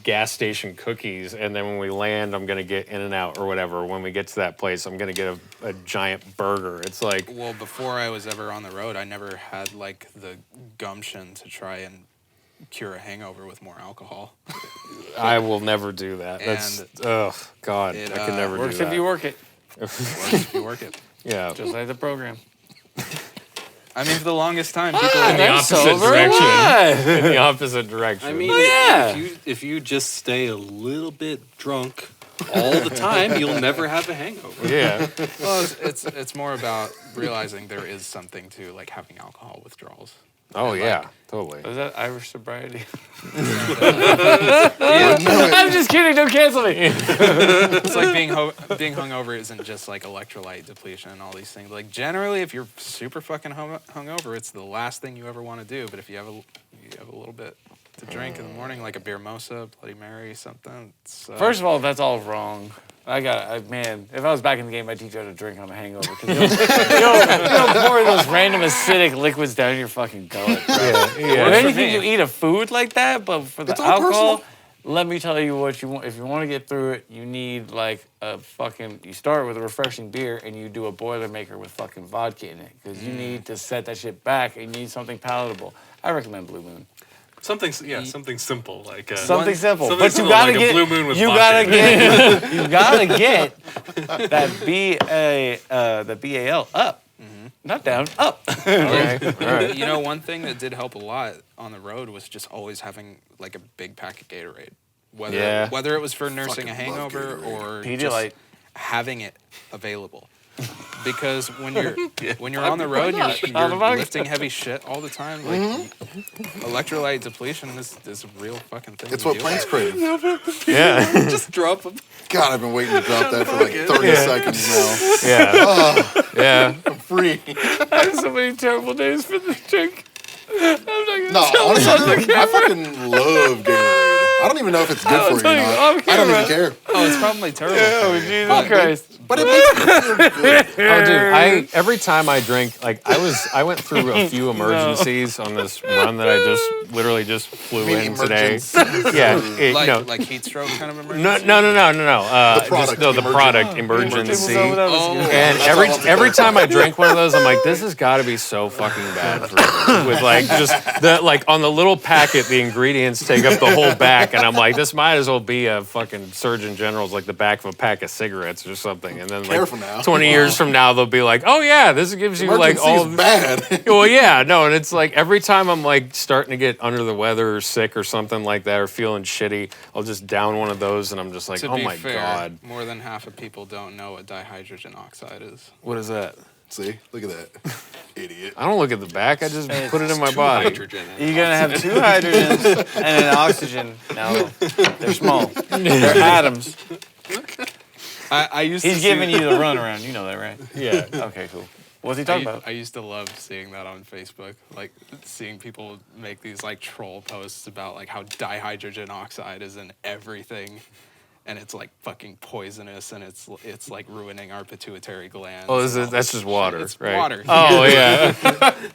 gas station cookies, and then when we land, I'm gonna get In-N-Out or whatever. When we get to that place, I'm gonna get a giant burger. It's like, Well, before I was ever on the road, I never had like the gumption to try and cure a hangover with more alcohol. I will never do that. That's oh god, it, I can never do Works that. if you work it, Works if you work it. Yeah. just like the program. I mean, for the longest time, people in the I'm opposite sober direction. alive. In the opposite direction. I mean, yeah. if you just stay a little bit drunk all the time, you'll never have a hangover. yeah. well, it's more about realizing there is something to like having alcohol withdrawals. Oh And, yeah, like, totally. Is that Irish sobriety? Yeah, I'm just kidding. Don't cancel me. it's like being hungover isn't just like electrolyte depletion and all these things. Like generally, if you're super fucking hungover, it's the last thing you ever want to do. But if you have a little bit to drink in the morning, like a beer mosa, Bloody Mary, something. It's, First of all, that's all wrong. Man, if I was back in the game, I'd teach you how to drink on a hangover. Cause you'll pour those random acidic liquids down your fucking gullet, bro. If anything, you eat a food like that, but for the alcohol, let me tell you what you want. If you want to get through it, you need like you start with a refreshing beer and you do a Boilermaker with fucking vodka in it. Because you need to set that shit back and you need something palatable. I recommend Blue Moon. Something simple like something simple. Something But simple, you gotta like get a Blue Moon with you vodka. gotta get that BAL up, not down, up. You know, one thing that did help a lot on the road was just always having like a big pack of Gatorade, whether it was for nursing a hangover or just having it available. Because when you're on the road, you're lifting heavy shit all the time. Like electrolyte depletion is a real fucking thing. It's what planes crave. Yeah. Just drop them. God, I've been waiting to drop that for like 30 seconds now. Yeah. Yeah. I'm free. I have so many terrible days for the drink. Honestly, I fucking love Gatorade. I don't even know if it's good for you or not. I don't even care. Oh, it's probably terrible. Oh, Jesus Christ. But it makes me feel good. Oh, dude, every time I drink, like I went through a few emergencies on this run that I literally just flew in today. Yeah, like heat stroke kind of emergency. No. The product emergency. And And every time I drink one of those, I'm like, this has got to be so fucking bad for me. With like just on the little packet, the ingredients take up the whole back, and I'm like, this might as well be a fucking Surgeon General's like the back of a pack of cigarettes or something. And then like 20 years from now, they'll be like, oh yeah, this gives you like all bad. Well, yeah, no, and it's like every time I'm like starting to get under the weather or sick or something like that or feeling shitty, I'll just down one of those and I'm just like, oh my God. More than half of people don't know what dihydrogen oxide is. What is that? See, look at that. Idiot. I don't look at the back, I just put it in my body. Hydrogen. You're going to have 2 hydrogens and an oxygen. No, they're small. They're atoms. He's giving you the runaround. You know that, right? Yeah. Okay, cool. What's he talking about? I used to love seeing that on Facebook, like seeing people make these like troll posts about like how dihydrogen oxide is in everything, and it's like fucking poisonous, and it's like ruining our pituitary glands. Oh, that's just water, it's right? Water. Oh yeah.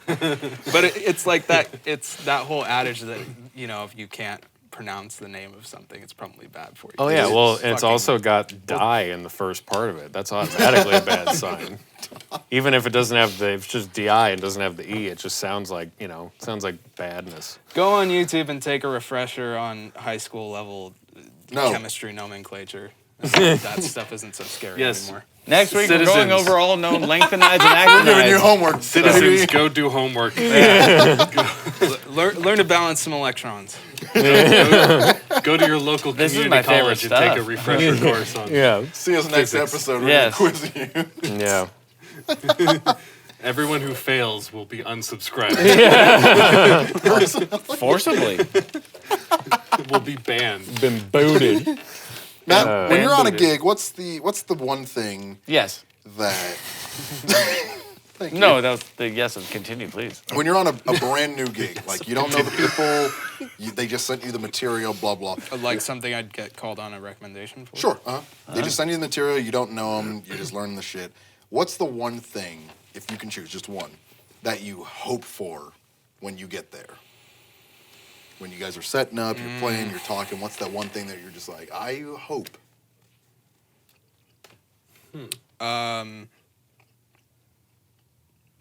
But it's like that. It's that whole adage that if you can't pronounce the name of something, it's probably bad for you. Oh yeah, well, and it's also got di in the first part of it. That's automatically a bad sign. Even if it doesn't have it's just di and doesn't have the e, it just sounds like badness. Go on YouTube and take a refresher on high school level chemistry nomenclature. That stuff isn't so scary anymore. Next week, we're going over all known lengthenides and actinides. We're doing your homework. Citizens, go do homework. Learn to balance some electrons. Go to your local community college and take a refresher course on. Yeah. See us next episode. We're Yes. going to quiz you. Yeah. Everyone who fails will be unsubscribed. Forcibly. Will be banned. Been booted. Matt, when you're on a gig, what's the one thing Yes. that... Thank you. No, that was the yes and continue, please. When you're on a brand new gig, like you don't know the people, they just sent you the material, blah, blah. Like something I'd get called on a recommendation for? Sure, They just send you the material, you don't know them, you just learn the shit. What's the one thing, if you can choose, just one, that you hope for when you get there? When you guys are setting up, you're playing, you're talking, what's that one thing that you're just like, I hope?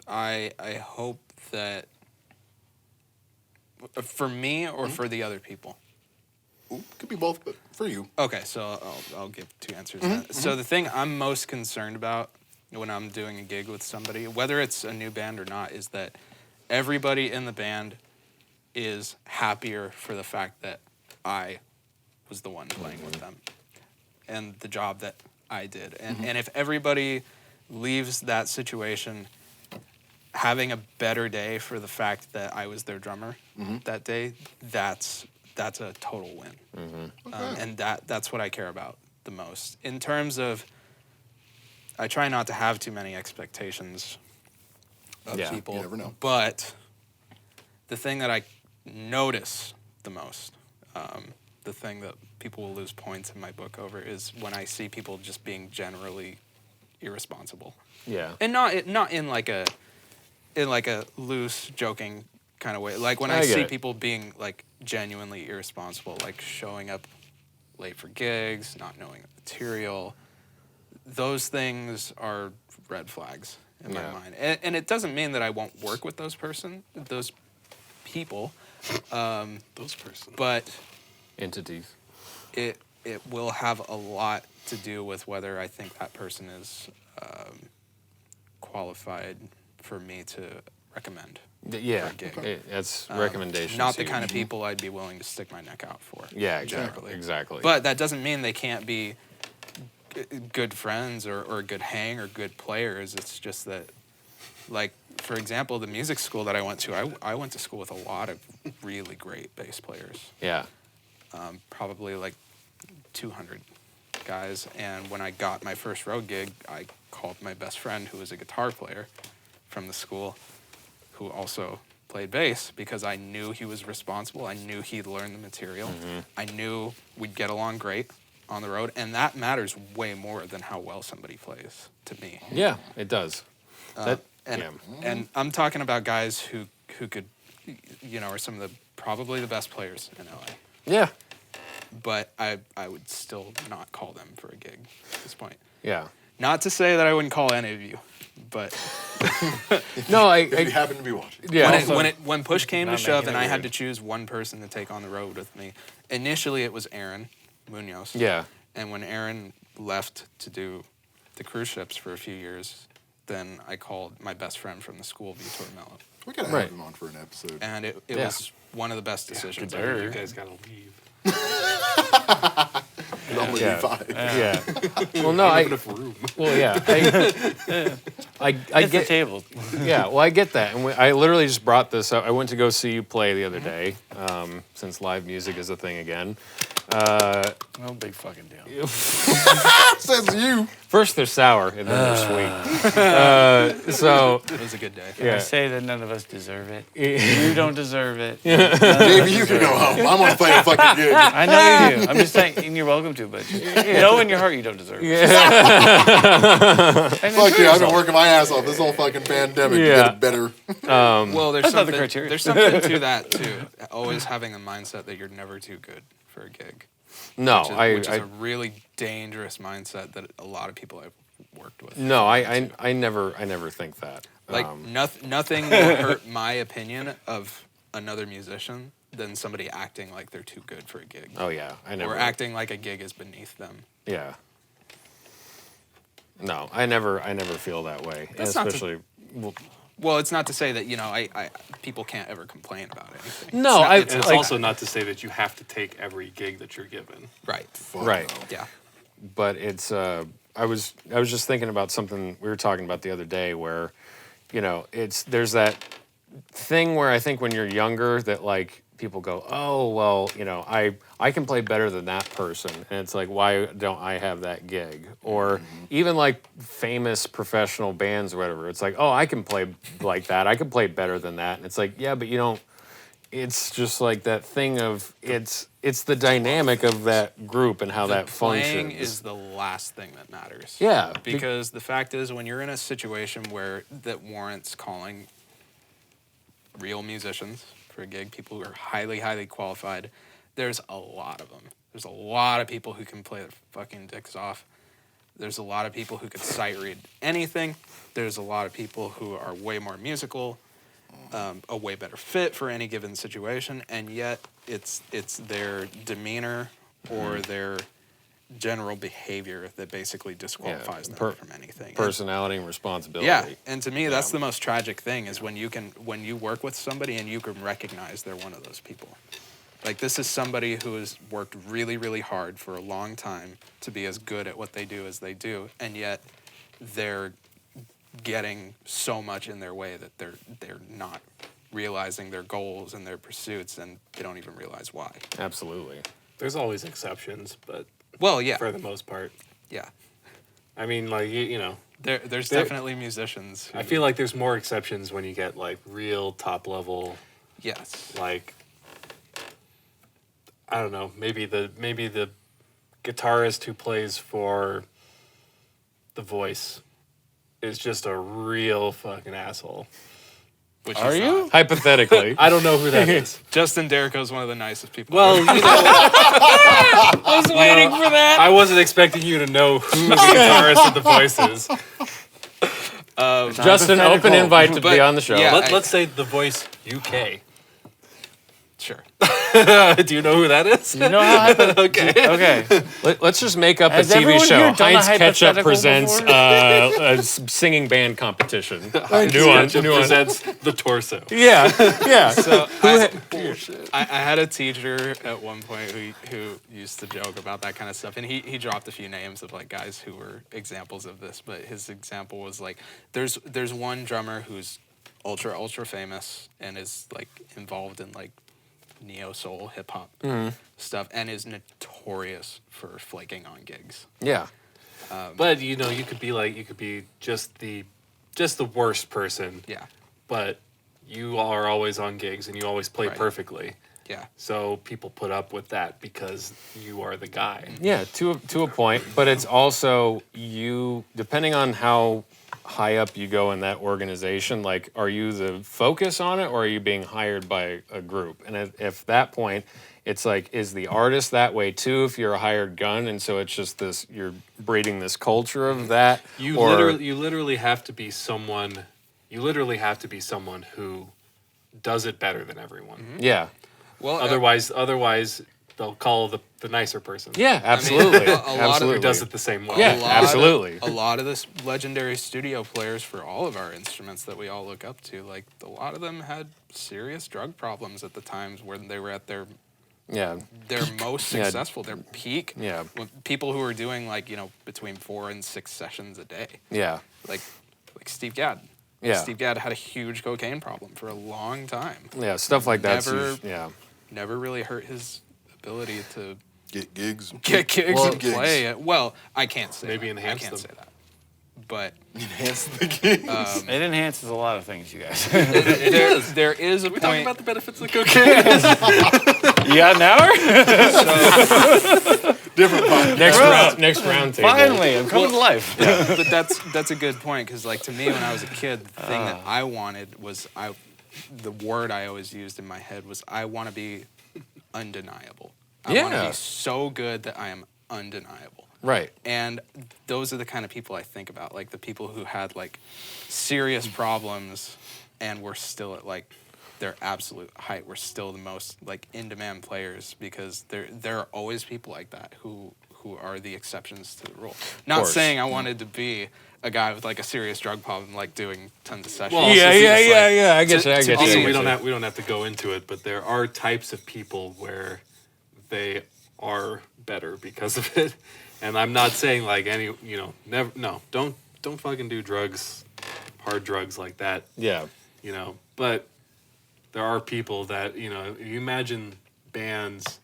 I hope that for me or for the other people. Ooh, could be both, but for you. Okay, so I'll give 2 answers. To that. So the thing I'm most concerned about when I'm doing a gig with somebody, whether it's a new band or not, is that everybody in the band is happier for the fact that I was the one playing with them and the job that I did. And if everybody leaves that situation having a better day for the fact that I was their drummer that day, that's a total win. And that's what I care about the most. In terms of, I try not to have too many expectations of people. You never know. But the thing that I notice the most the thing that people will lose points in my book over is when I see people just being generally irresponsible. Yeah. And not in like a loose joking kind of way. Like when I see people being like genuinely irresponsible, like showing up late for gigs, not knowing the material, those things are red flags in my mind. And it doesn't mean that I won't work with those people. But entities. It will have a lot to do with whether I think that person is qualified for me to recommend. Yeah, that's recommendations. Not the kind of people I'd be willing to stick my neck out for. Yeah, exactly. But that doesn't mean they can't be good friends or good hang or good players. It's just that, like, for example, the music school that I went to, I went to school with a lot of really great bass players. Yeah. Probably like 200 guys. And when I got my first road gig, I called my best friend, who was a guitar player from the school, who also played bass, because I knew he was responsible. I knew he'd learned the material. I knew we'd get along great on the road. And that matters way more than how well somebody plays to me. Yeah, it does. And I'm talking about guys who could, are some of the probably the best players in LA. Yeah. But I would still not call them for a gig at this point. Yeah. Not to say that I wouldn't call any of you, but no, if you happen to be watching. Yeah. When push came to shove and I had to choose one person to take on the road with me, initially it was Aaron Munoz. Yeah. And when Aaron left to do the cruise ships for a few years, then I called my best friend from the school, Vitor Mello. We gotta have him on for an episode. And it was one of the best decisions. You guys gotta leave. Only 5. Yeah. Well, no, Well, yeah. I get the table. Yeah. Well, I get that, and I literally just brought this up. I went to go see you play the other day, since live music is a thing again. No big fucking deal. Says you. First they're sour, and then they're sweet. So it was a good day. I say that none of us deserve it. You don't deserve it. Maybe you can go home. I'm gonna play a fucking gig. I know you do. I'm just saying, and you're welcome to, but know in your heart you don't deserve it. Fuck you! I've been working my ass off this whole fucking pandemic to get it better. Well, there's something, the criteria. There's something to that too. Always having a mindset that you're never too good for a gig. No, which is a really dangerous mindset that a lot of people I've worked with. No, I never think that. Like nothing will hurt my opinion of another musician than somebody acting like they're too good for a gig. Oh yeah, I never. Or acting like a gig is beneath them. Yeah. No, I never feel that way. That's especially. Well, it's not to say that I people can't ever complain about anything. No, it's also not to say that you have to take every gig that you're given. Right. Right. No. Yeah. But it's I was just thinking about something we were talking about the other day where, there's that thing where I think when you're younger that like people go, oh well, I can play better than that person, and it's like, why don't I have that gig? Or even like famous professional bands or whatever, it's like, oh, I can play like that, I can play better than that, and it's like, yeah, but you don't. It's just like that thing of it's the dynamic of that group and how that functions. Playing is the last thing that matters. Yeah, because the fact is, when you're in a situation where that warrants calling real musicians for a gig, people who are highly, highly qualified, there's a lot of them. There's a lot of people who can play their fucking dicks off. There's a lot of people who could sight read anything. There's a lot of people who are way more musical, a way better fit for any given situation, and yet it's their demeanor or their general behavior that basically disqualifies them from anything. Personality and responsibility. Yeah, and to me, that's the most tragic thing is when you work with somebody and you can recognize they're one of those people. Like, this is somebody who has worked really, really hard for a long time to be as good at what they do as they do, and yet they're getting so much in their way that they're not realizing their goals and their pursuits, and they don't even realize why. Absolutely. There's always exceptions, but yeah, for the most part, yeah. I mean, like there's definitely musicians who, I feel like there's more exceptions when you get like real top level. Yes. Like, I don't know, maybe the guitarist who plays for The Voice is just a real fucking asshole. Which Are he's you? not. Hypothetically. I don't know who that is. Justin Derrico's one of the nicest people. Well, I've ever you know, I was waiting for that. I wasn't expecting you to know who the guitarist of The Voice is. Justin, open invite to be on the show. yeah. Let's say The Voice UK. Sure. Do you know who that is? You know how Okay. Okay. Let's just make up Has a TV everyone show. here done a Heinz Ketchup hypothetical presents before? a singing band competition. Nuance. Ketchup presents The Torso. Yeah, yeah. So I had a teacher at one point who used to joke about that kind of stuff, and he dropped a few names of like guys who were examples of this. But his example was like, there's one drummer who's ultra famous and is like involved in like neo soul hip hop stuff, and is notorious for flaking on gigs. Yeah. But you know, you could be just the worst person. Yeah. But you are always on gigs and you always play Right. perfectly. Yeah. So people put up with that because you are the guy. Yeah, to a point, but it's also you, depending on how high up you go in that organization, like, are you the focus on it or are you being hired by a group? And if that point, it's like, is the artist that way too if you're a hired gun? And so it's just this, you're breeding this culture of that? You or, literally have to be someone. You literally have to be someone who does it better than everyone. Yeah. Well, Otherwise, they'll call the nicer person. Yeah, absolutely. a lot of- absolutely. Who does it the same way. Yeah, absolutely. A lot of the legendary studio players for all of our instruments that we all look up to, like a lot of them had serious drug problems at the times when they were at their Yeah. most Yeah. successful, their peak. Yeah. People who were doing like between 4 and 6 sessions a day, Yeah. like Steve Gadd. Yeah. Steve Gadd had a huge cocaine problem for a long time. Yeah, stuff like that. Never- Yeah. Never really hurt his ability to Get gigs. get gigs Well, and play it. Well, I can't say Maybe that. enhance I can't them. say that. But Enhance the gigs. It enhances a lot of things, you guys. there is a We talking point. about the benefits of cocaine. You got an hour? Different podcast. Next round table. Finally, I'm coming to life. But that's a good point, because like to me when I was a kid, the thing that I wanted was the word I always used in my head was I want to be undeniable. I want to Yeah. be so good that I am undeniable. Right. And those are the kind of people I think about, like the people who had like serious problems and were still at like their absolute height, were still the most like in-demand players, because there are always people like that who are the exceptions to the rule. Not course. saying I wanted to be a guy with like a serious drug problem, like doing tons of sessions. Well, Yeah, also, yeah, it's yeah, like- yeah. I get you. I get you. Also, I we get don't you. have to go into it, but there are types of people where they are better because of it. And I'm not saying like don't fucking do drugs, hard drugs like that, Yeah. but there are people that, you imagine bands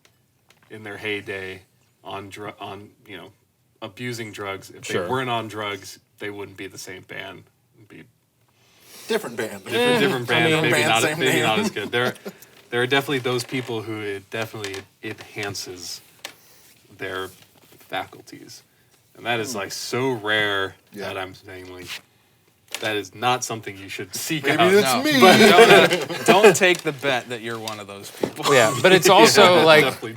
in their heyday on abusing drugs. If Sure. they weren't on drugs, they wouldn't be the same band. It'd be Different band. different band, mean, maybe band, not same maybe name. not as good. There are definitely those people who it definitely enhances their faculties, and that is like so rare that I'm saying like that is not something you should seek Maybe out. it's No, me. but don't take the bet that you're one of those people. Yeah, but it's also like Definitely.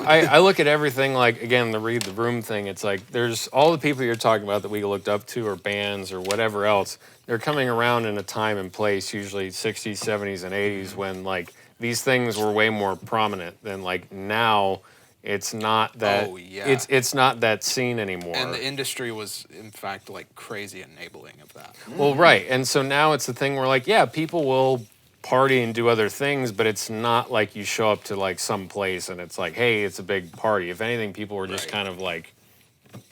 I look at everything like, again, the read the room thing. It's like there's all the people you're talking about that we looked up to, or bands or whatever else. They're coming around in a time and place, usually 60s, 70s, and 80s, when like these things were way more prominent than like now. It's not that. Oh, yeah. It's not that scene anymore. And the industry was, in fact, like crazy enabling of that. Well, right. And so now it's the thing where, like, yeah, people will party and do other things, but it's not like you show up to, like, some place and it's like, hey, it's a big party. If anything, people were just kind of, like,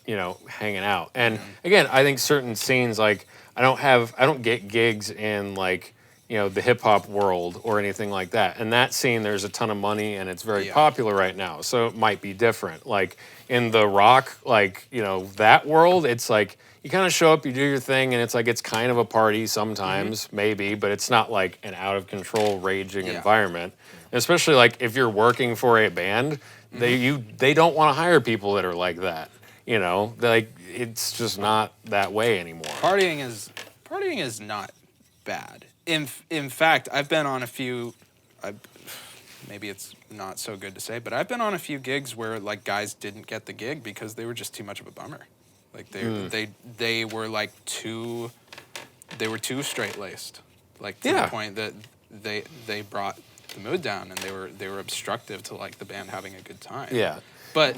hanging out. And, again, I think certain scenes, like, I don't get gigs in, like, the hip hop world or anything like that. In that scene, there's a ton of money and it's very popular right now. So it might be different. Like in the rock, like, that world, it's like you kind of show up, you do your thing, and it's like it's kind of a party sometimes, maybe, but it's not like an out of control, raging environment. Especially like if you're working for a band, they don't want to hire people that are like that. Like it's just not that way anymore. Partying is not bad. In fact, I've been on a few. Maybe it's not so good to say, but I've been on a few gigs where like guys didn't get the gig because they were just too much of a bummer. Like they were like too straight laced. Like to the point that they brought the mood down and they were obstructive to like the band having a good time. Yeah. But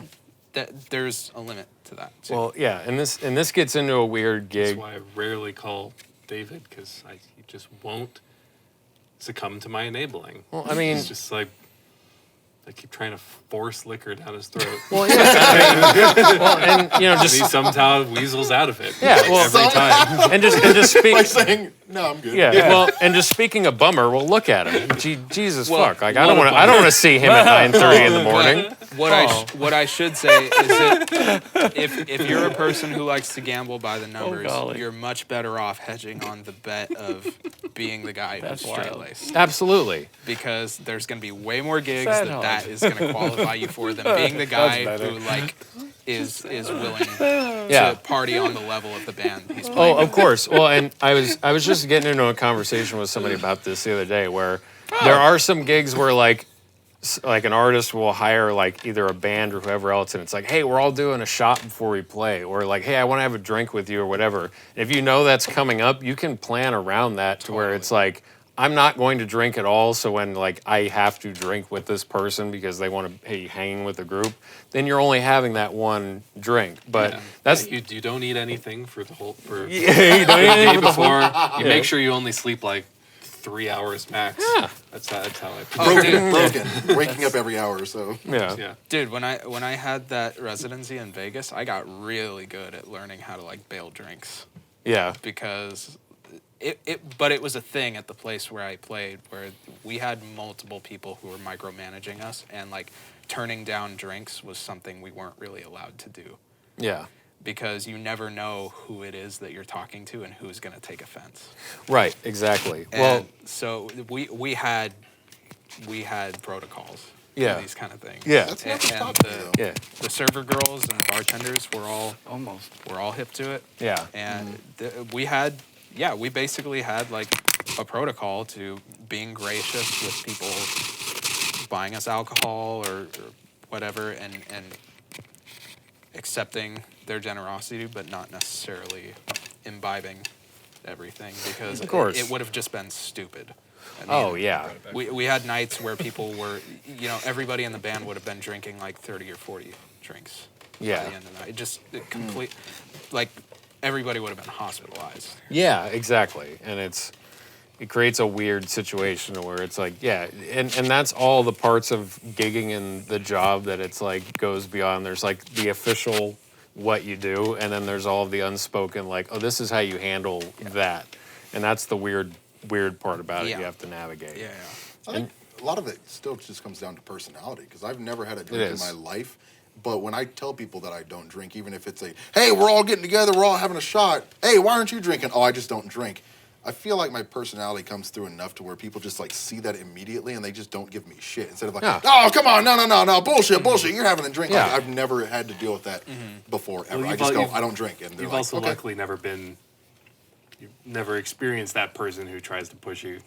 there's a limit to that too. Well, yeah, and this gets into a weird gig. That's why I rarely call David, because he just won't succumb to my enabling. Well, I mean, it's just like I keep trying to force liquor down his throat. Well, yeah, and he somehow weasels out of it. Yeah, well, every time. And just speak By saying, no, I'm good. Yeah, well, and just speaking of bummer, well, look at him. Jesus fuck! Like I don't want to see him at 9:30 in the morning. What I should say is that if you're a person who likes to gamble by the numbers, you're much better off hedging on the bet of being the guy who's straight laced. Absolutely. Because there's going to be way more gigs that is going to qualify you for than being the guy who like is willing to party on the level of the band he's playing. Oh, of course. Well, and I was just getting into a conversation with somebody about this the other day, where there are some gigs where like an artist will hire like either a band or whoever else, and it's like, hey, we're all doing a shot before we play, or like, hey, I want to have a drink with you or whatever. And if you know that's coming up, you can plan around that to where it's like, I'm not going to drink at all, so when like I have to drink with this person because they want to hang with the group, then you're only having that one drink. But that's you don't eat anything for the whole you don't eat anything before. You make sure you only sleep like 3 hours max. Yeah, that's how I. Broken. Waking up every hour or so. Yeah. Dude, when I had that residency in Vegas, I got really good at learning how to like bail drinks. Yeah. Because but it was a thing at the place where I played, where we had multiple people who were micromanaging us, and like turning down drinks was something we weren't really allowed to do. Yeah. Because you never know who it is that you're talking to and who's going to take offense. Right, exactly. And well, so we had protocols for these kind of things. Yeah. That's And the server girls and bartenders were all hip to it. Yeah. And we basically had like a protocol to being gracious with people buying us alcohol or whatever, and accepting their generosity, but not necessarily imbibing everything, because it would have just been stupid. I mean, we had nights where people were, everybody in the band would have been drinking like 30 or 40 drinks by the end of the night. Complete, like everybody would have been hospitalized. Yeah, exactly. And it creates a weird situation where it's like, and that's all the parts of gigging in the job that it's like goes beyond. There's like the official what you do, and then there's all of the unspoken, like, oh, this is how you handle that. And that's the weird part about it you have to navigate. Yeah. I think a lot of it still just comes down to personality, because I've never had a drink in my life. But when I tell people that I don't drink, even if it's hey, we're all getting together, we're all having a shot. Hey, why aren't you drinking? Oh, I just don't drink. I feel like my personality comes through enough to where people just like see that immediately and they just don't give me shit. Instead of like, oh, come on, no, bullshit, you're having a drink. Yeah. Like, I've never had to deal with that before, ever. I just go, I don't drink. And they're you've like, also luckily you've never experienced that person who tries to push you.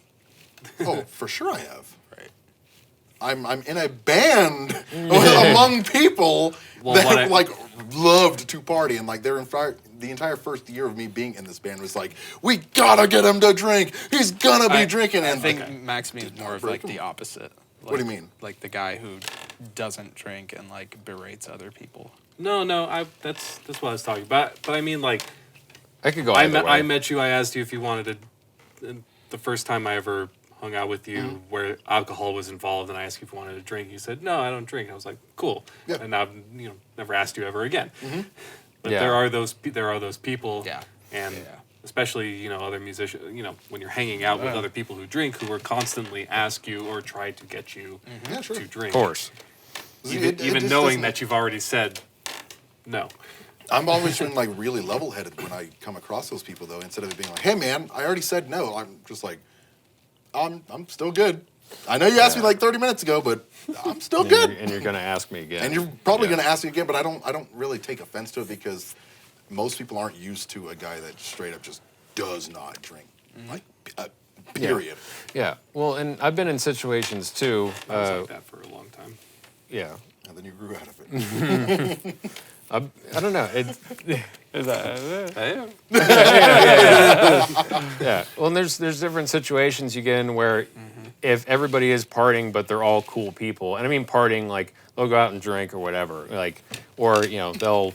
Oh, for sure I have. Right. I'm in a band among people that like loved to party, and like the entire first year of me being in this band was like, we gotta get him to drink. He's gonna be drinking. I think Max means more of like the opposite. Like, what do you mean? Like the guy who doesn't drink and like berates other people. No, that's what I was talking about. But I mean, like, I could go either way. I met you. I asked you if you wanted to. The first time I ever hung out with you, where alcohol was involved, and I asked you if you wanted to drink. You said, "No, I don't drink." I was like, "Cool." Yeah. And I've never asked you ever again. But there are those people. Yeah. And especially, you know, other musicians, you know, when you're hanging out with other people who drink, who will constantly ask you or try to get you to drink. Of course. Even knowing that you've already said no. I'm always been like really level-headed when I come across those people, though. Instead of it being like, "Hey, man, I already said no," I'm just like, "I'm still good. I know you asked me like 30 minutes ago, but I'm still good." And you're going to ask me again. And you're probably going to ask me again, but I don't really take offense to it because most people aren't used to a guy that straight up just does not drink. Like, period. Yeah. Well, and I've been in situations too. I was like that for a long time. Yeah. And then you grew out of it. I don't know. Yeah. Well, and there's different situations you get in where if everybody is partying, but they're all cool people, and I mean partying like they'll go out and drink or whatever, like, or you know they'll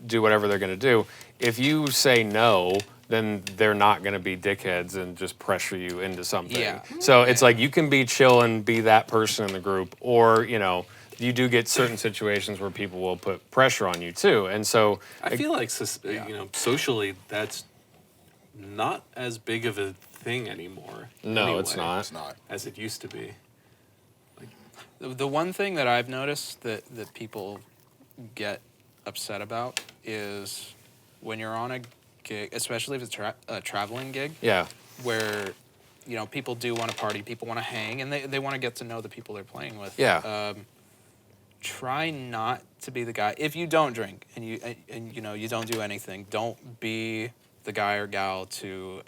do whatever they're gonna do. If you say no, then they're not gonna be dickheads and just pressure you into something. Yeah. So it's like you can be chill and be that person in the group, or you know. You do get certain situations where people will put pressure on you too, and so I feel like you know, socially, that's not as big of a thing anymore. No, anyway, it's not. It's not. as it used to be. The one thing that I've noticed that people get upset about is when you're on a gig, especially if it's a traveling gig, Yeah. where you know people do want to party, people want to hang, and they want to get to know the people they're playing with. Yeah. Try not to be the guy if you don't drink and you know you don't do anything. Don't be the guy or gal to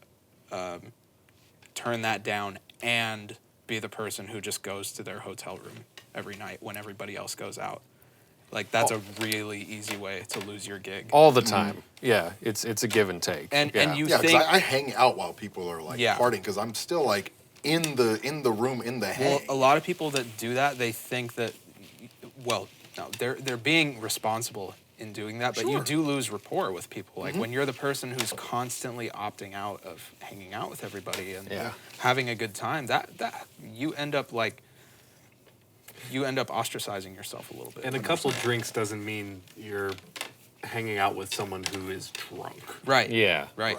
turn that down and be the person who just goes to their hotel room every night when everybody else goes out. Like that's a really easy way to lose your gig. All the time. Yeah. It's a give and take. And you Yeah, because think I hang out while people are like partying because I'm still like in the room in the hang. well, a lot of people that do that, they think that well, no, they're being responsible in doing that, but you do lose rapport with people. Like when you're the person who's constantly opting out of hanging out with everybody and having a good time, that you end up ostracizing yourself a little bit. And a couple drinks doesn't mean you're hanging out with someone who is drunk. Right. Yeah. Right.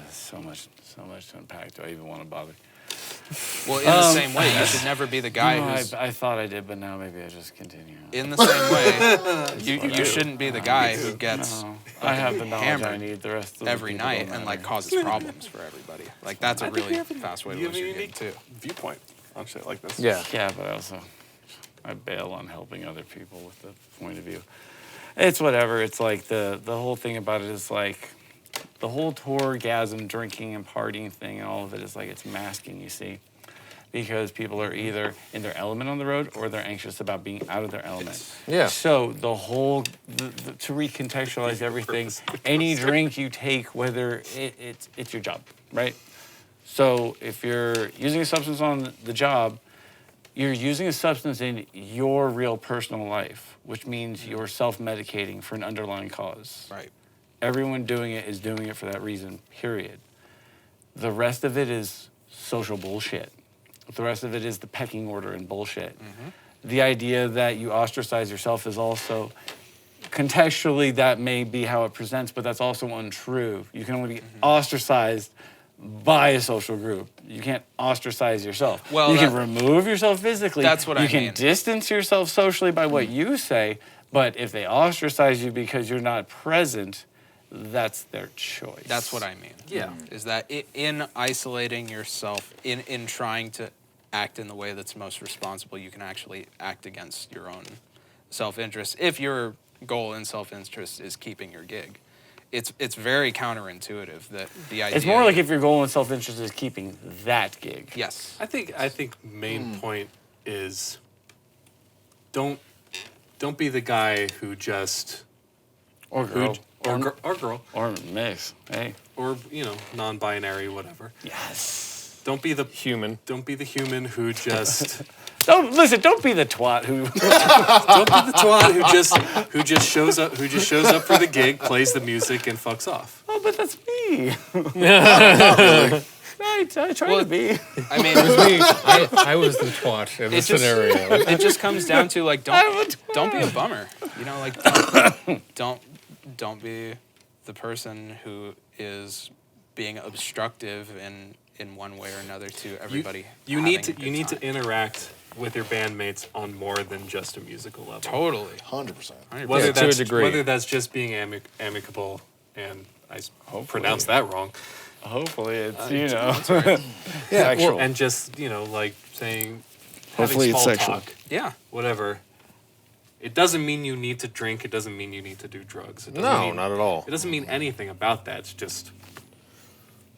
So much to unpack. Do I even want to bother? Well, in the same way, you should never be the guy who's... I thought I did, but now maybe I just continue. In the same way, you shouldn't be the guy who gets I have the knowledge I hammered need. The rest of every the people night don't and like matter. causes problems for everybody. Like that's a really fast way to You have lose a your gig unique too. viewpoint on shit like this. Yeah. Yeah, but I bail on helping other people with the point of view. It's whatever. It's like the whole thing about it is like the whole tourgasm, drinking and partying thing and all of it is like it's masking, you see. Because people are either in their element on the road or they're anxious about being out of their element. Yeah. So the whole, to recontextualize everything, any drink you take, whether it's your job, right? So if you're using a substance on the job, you're using a substance in your real personal life, which means you're self-medicating for an underlying cause. Right. Everyone doing it is doing it for that reason, period. The rest of it is social bullshit. The rest of it is the pecking order and bullshit. The idea that you ostracize yourself is also, contextually, that may be how it presents, but that's also untrue. You can only be ostracized by a social group. You can't ostracize yourself. Well, you can remove yourself physically. That's what I mean. You can distance yourself socially by what you say, but if they ostracize you because you're not present, that's their choice. That's what I mean. Yeah. Is that in isolating yourself, in trying to act in the way that's most responsible, you can actually act against your own self-interest. If your goal in self-interest is keeping your gig, it's very counterintuitive that the idea. It's more like if your goal in self-interest is keeping that gig. Yes. I think main point is don't be the guy who just Or girl. or girl Or mix. Hey. or non-binary, whatever. Yes. Don't be the Human. Don't be the human who just Don't be the twat who don't be the twat who just shows up for the gig, plays the music, and fucks off. Oh, but that's me. I try to be. I mean, I was the twat in It's this just- scenario. it just comes down to like I'm a don't be a bummer. Like don't be the person who is being obstructive in one way or another to everybody. You need to interact with your bandmates on more than just a musical level. Totally. 100%. To a degree. Whether that's just being amicable, and I pronounced that wrong. Hopefully it's, Well, and just, like saying, Hopefully having it's small sexual. talk, Yeah. whatever. It doesn't mean you need to drink. It doesn't mean you need to do drugs. It doesn't No, mean, not at all. It doesn't mean anything about that. It's just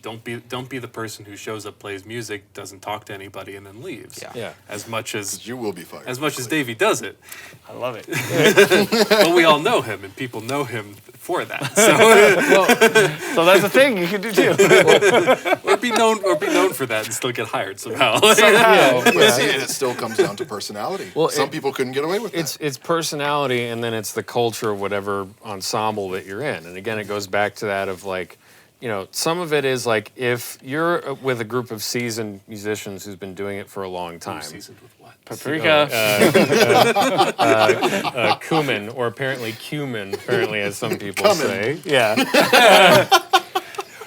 don't be the person who shows up, plays music, doesn't talk to anybody, and then leaves. Yeah. As much as You will be fired. as much as Davey does it, I love it. but we all know him, and people know him for that. So So that's a thing you can do too. or be known for that and still get hired somehow. But see, it still comes down to personality. Well, Some people couldn't get away with that. It's personality, and then it's the culture of whatever ensemble that you're in. And again, it goes back to that of like, some of it is like if you're with a group of seasoned musicians who's been doing it for a long time. Seasoned with what? Paprika. Cumin, or apparently cumin, as some people say. Yeah.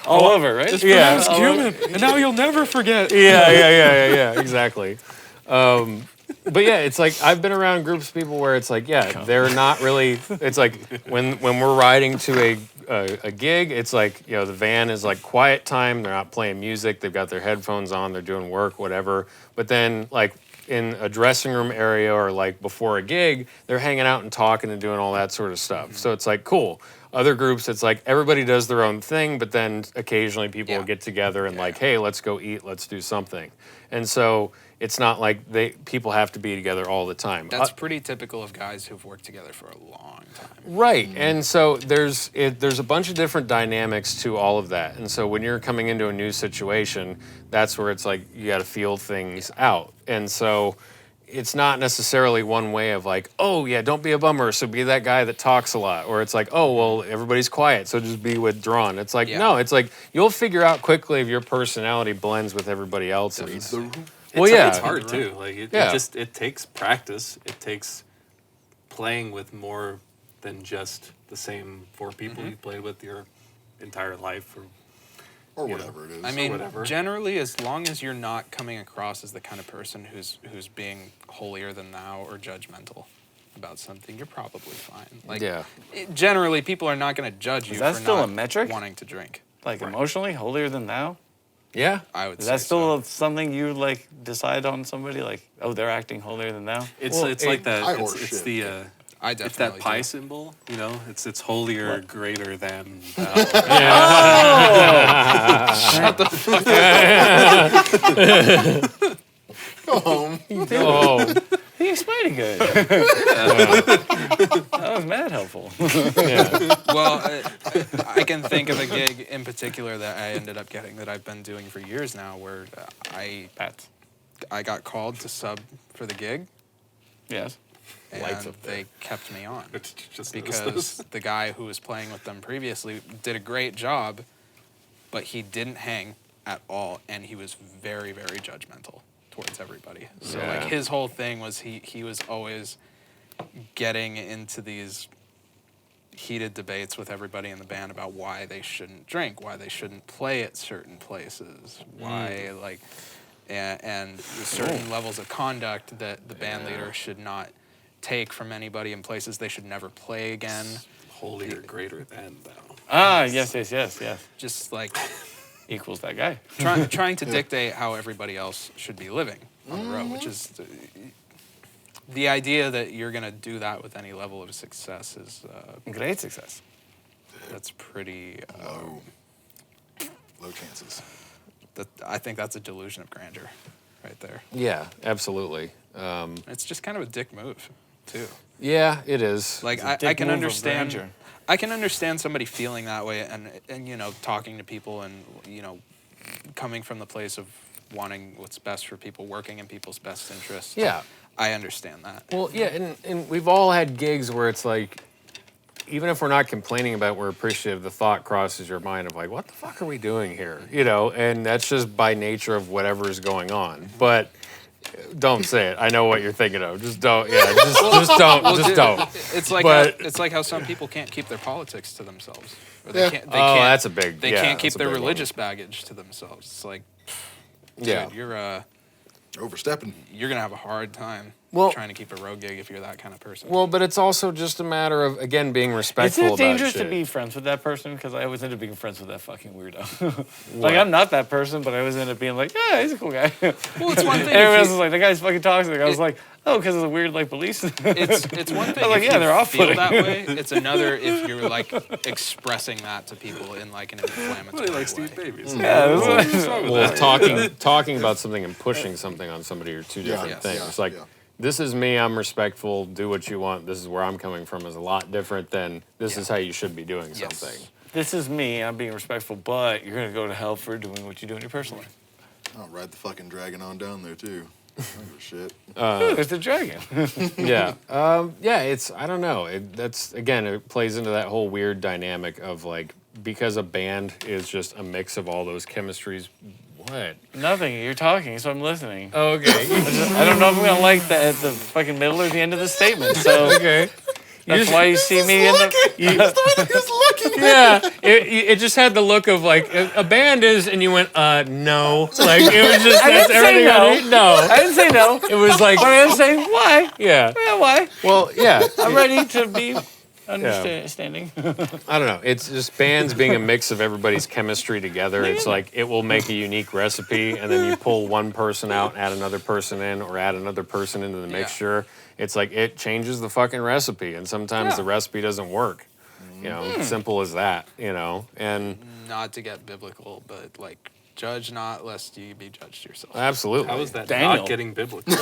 All over, right? Just Yeah. pronounce cumin, and now you'll never forget. Yeah, exactly. But yeah, it's like I've been around groups of people where it's like, they're not really. It's like when we're riding to a gig, it's like the van is like quiet time. They're not playing music. They've got their headphones on. They're doing work, whatever. But then like in a dressing room area or like before a gig, they're hanging out and talking and doing all that sort of stuff. So it's like cool. Other groups, it's like everybody does their own thing, but then occasionally people will get together and like, hey, let's go eat, let's do something. And so it's not like people have to be together all the time. That's pretty typical of guys who've worked together for a long time. Right. And so there's a bunch of different dynamics to all of that. And so when you're coming into a new situation, that's where it's like you got to feel things out. And so it's not necessarily one way of like, oh yeah, don't be a bummer, so be that guy that talks a lot. Or it's like, oh, well, everybody's quiet, so just be withdrawn. It's like, no, it's like you'll figure out quickly if your personality blends with everybody else's. It's hard too. Like it takes practice. It takes playing with more than just the same 4 people you played with your entire life, or whatever it is. I mean, generally, as long as you're not coming across as the kind of person who's being holier than thou or judgmental about something, you're probably fine. Like, generally, people are not going to judge you Is that for still not a metric? wanting to drink. Like emotionally, holier than thou? Yeah. I would Is say that still something you like decide on somebody? Like, oh, they're acting holier than thou? It's like that. I It's horseshit. the I it's definitely that pi do. symbol. It's holier, greater than. Shut the fuck Go home. Oh. He explained it good. That was mad helpful. Well, I can think of a gig in particular that I ended up getting that I've been doing for years now, where I got called to sub for the gig, Yes. and they kept me on Just because the guy who was playing with them previously did a great job, but he didn't hang at all, and he was very, very judgmental towards everybody. So like his whole thing was he was always getting into these heated debates with everybody in the band about why they shouldn't drink, why they shouldn't play at certain places, why like and certain levels of conduct that the band leader should not take from anybody in places they should never play again. holier, greater than thou. Ah, yes. Just like Equals that guy. trying to dictate how everybody else should be living on the road, which is the idea that you're going to do that with any level of success is Great success. that's pretty Low chances. I think that's a delusion of grandeur right there. Yeah, absolutely. It's just kind of a dick move too. Yeah, it is. Like It's a I dick can move of understand grandeur. I can understand somebody feeling that way and talking to people and coming from the place of wanting what's best for people, working in people's best interests. Yeah. I understand that. Well, yeah, and we've all had gigs where it's like, even if we're not complaining about it, we're appreciative, the thought crosses your mind of like, what the fuck are we doing here? And that's just by nature of whatever's going on. But Don't say it. I know what you're thinking of. Just don't. Yeah, just don't. Just don't. It's like But- it's like how some people can't keep their politics to themselves. Or Yeah. they can't, That's a big. They yeah, can't keep that's a their big one. religious baggage to themselves. It's like, Yeah. dude, you're Overstepping. gonna have a hard time Well- trying to keep a road gig if you're that kind of person. Well, but it's also just a matter of again being Is respectful it about dangerous shit. to be friends with that person? Because I always end up being friends with that fucking weirdo. Like, I'm not that person, but I always end up being like, yeah, he's a cool guy. Well, it's one thing. Everyone if else you- is like, the guy's fucking toxic. I was like, oh, because of the weird, like, beliefs. it's one thing I was like, if yeah, you they're feel off-putting. that way. It's another if you're like expressing that to people in like an inflammatory Really like way. Steve Davies. Yeah, that's Well, talking about something and pushing something on somebody are two different Yes. things. Yeah, It's like, yeah. this is me, I'm respectful, do what you want, this is where I'm coming from is a lot different than this is how you should be doing Yes. something. This is me. I'm being respectful, but you're going to go to hell for doing what you do in your personal life. I'll ride the fucking dragon on down there too. I don't give a shit. Ooh, there's the dragon. Yeah. It's, I don't know. That's, again, it plays into that whole weird dynamic of like, because a band is just a mix of all those chemistries. What? Nothing. You're talking, so I'm listening. Okay. I don't know if I'm going to like that at the fucking middle or the end of the statement, so Okay. that's why you see me in the... That's the way that he's looking. Yeah, it just had the look of like a band is, and you went, no. Like, it was just, I that's didn't say everything I no. need. No. I didn't say no. It was like, But I'm saying why? yeah. Yeah, why? Well, yeah. I'm ready to be understanding. I don't know. It's just bands being a mix of everybody's chemistry together. It's like it will make a unique recipe, and then you pull one person out, add another person in, or add another person into the mixture. It's like it changes the fucking recipe, and sometimes the recipe doesn't work. You know, simple as that. You know, and Not to get biblical, but like judge not lest you be judged yourself. absolutely. How is that Daniel. not getting biblical?